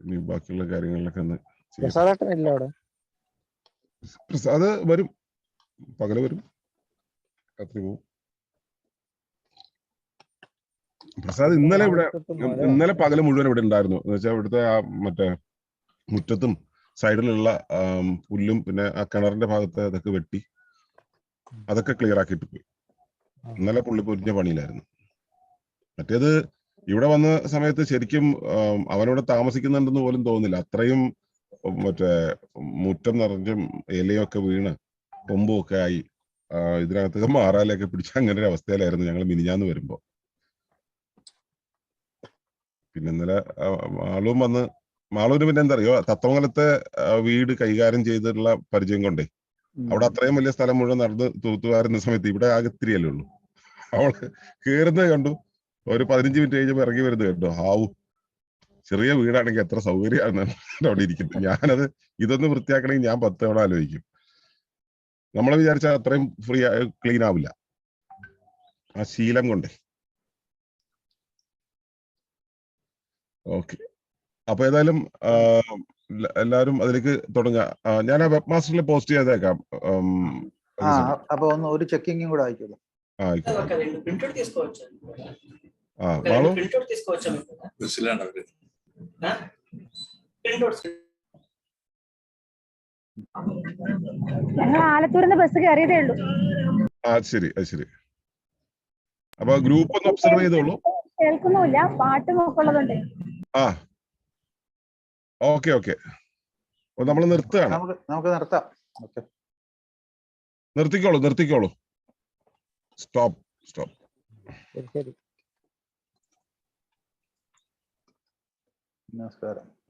ഇനി ബാക്കിയുള്ള കാര്യങ്ങളിലൊക്കെ ഒന്ന് പ്രസാദ് വരും, പകല് വരും, രാത്രി പോവും. പ്രസാദ് ഇന്നലെ പകല് മുഴുവൻ ഇവിടെ ഉണ്ടായിരുന്നു. എന്ന് വെച്ചാൽ ഇവിടുത്തെ ആ മറ്റേ മുറ്റത്തും സൈഡിലുള്ള പുല്ലും പിന്നെ ആ കിണറിന്റെ ഭാഗത്ത് അതൊക്കെ വെട്ടി അതൊക്കെ ക്ലിയർ ആക്കിയിട്ട് പോയി. ഇന്നലെ പുള്ളി പൊരിഞ്ഞ പണിയിലായിരുന്നു. മറ്റേത് ഇവിടെ വന്ന സമയത്ത് ശരിക്കും അവനോട് താമസിക്കുന്നുണ്ടെന്ന് പോലും തോന്നില്ല. അത്രയും മറ്റേ മുറ്റം നിറഞ്ഞും ഇലയൊക്കെ വീണ് കൊമ്പും ഒക്കെ ആയി ഇതിനകത്ത് മാറാലൊക്കെ പിടിച്ച് അങ്ങനെ ഒരു അവസ്ഥയിലായിരുന്നു ഞങ്ങൾ മിനിഞ്ഞാന്ന് വരുമ്പോ. പിന്നെ ഇന്നലെ മാളൂര് പിന്നെ എന്താ അറിയോ, തത്തമംഗലത്തെ വീട് കൈകാര്യം ചെയ്തിട്ടുള്ള പരിചയം കൊണ്ടേ അവിടെ അത്രയും വലിയ സ്ഥലം മുഴുവൻ നടന്ന് തൂത്തുവാരുന്ന സമയത്ത് ഇവിടെ ആകെ ഇത്തിരിയല്ലേ ഉള്ളൂ. അവള് കേറുന്നത് കണ്ടു, ഒരു 15 മിനിറ്റ് കഴിഞ്ഞപ്പോ ഇറങ്ങി വരുന്നത് കേട്ടോ. ഹാവു, ചെറിയ വീടാണെങ്കിൽ എത്ര സൗകര്യമാണ് അവിടെ ഇരിക്കുന്നത്. ഞാനത് ഇതൊന്ന് വൃത്തിയാക്കണമെങ്കിൽ ഞാൻ 10 തവണ ആലോചിക്കും. നമ്മളെ വിചാരിച്ചാൽ അത്രയും ക്ലീൻ ആവില്ല, ആ ശീലം കൊണ്ടേ. ഓക്കെ, അപ്പൊ ഏതായാലും എല്ലാവരും അതിലേക്ക് തുടങ്ങാം. ഞാൻ ആ വെബ് മാസ്റ്ററിൽ പോസ്റ്റ് ചെയ്തേക്കാം. ఆ, అప్పుడు ఒక చెక్కింగ్ కూడా ఆయికోదు. ആയിക്കോട്ടെ. ప్రింట్అవుట్ తీసుకోవచ్చు. బాలు ప్రింట్అవుట్ తీసుకోవచ్చా మీకు? ബസ്സിലാണ് അവര്. ప్రింట్అవుట్స్ ഞങ്ങൾ ആലത്തൂരിന്ന് ബസ് കയറിയതേ ഉള്ളൂ. ശരി, അത് ശരി. അപ്പൊ ഗ്രൂപ്പ് ഒന്ന് ഒബ്സർവ് ചെയ്തോളൂ. കേൾക്കുന്നുമില്ല, പാട്ട് നോക്കുള്ളതുണ്ട്. Okay okay. അപ്പൊ നമ്മൾ നിർത്തുകയാണ്. നമുക്ക് നിർത്താം. ഓക്കെ, നിർത്തിക്കോളൂ. സ്റ്റോപ്പ്. ശരി. നമസ്കാരം.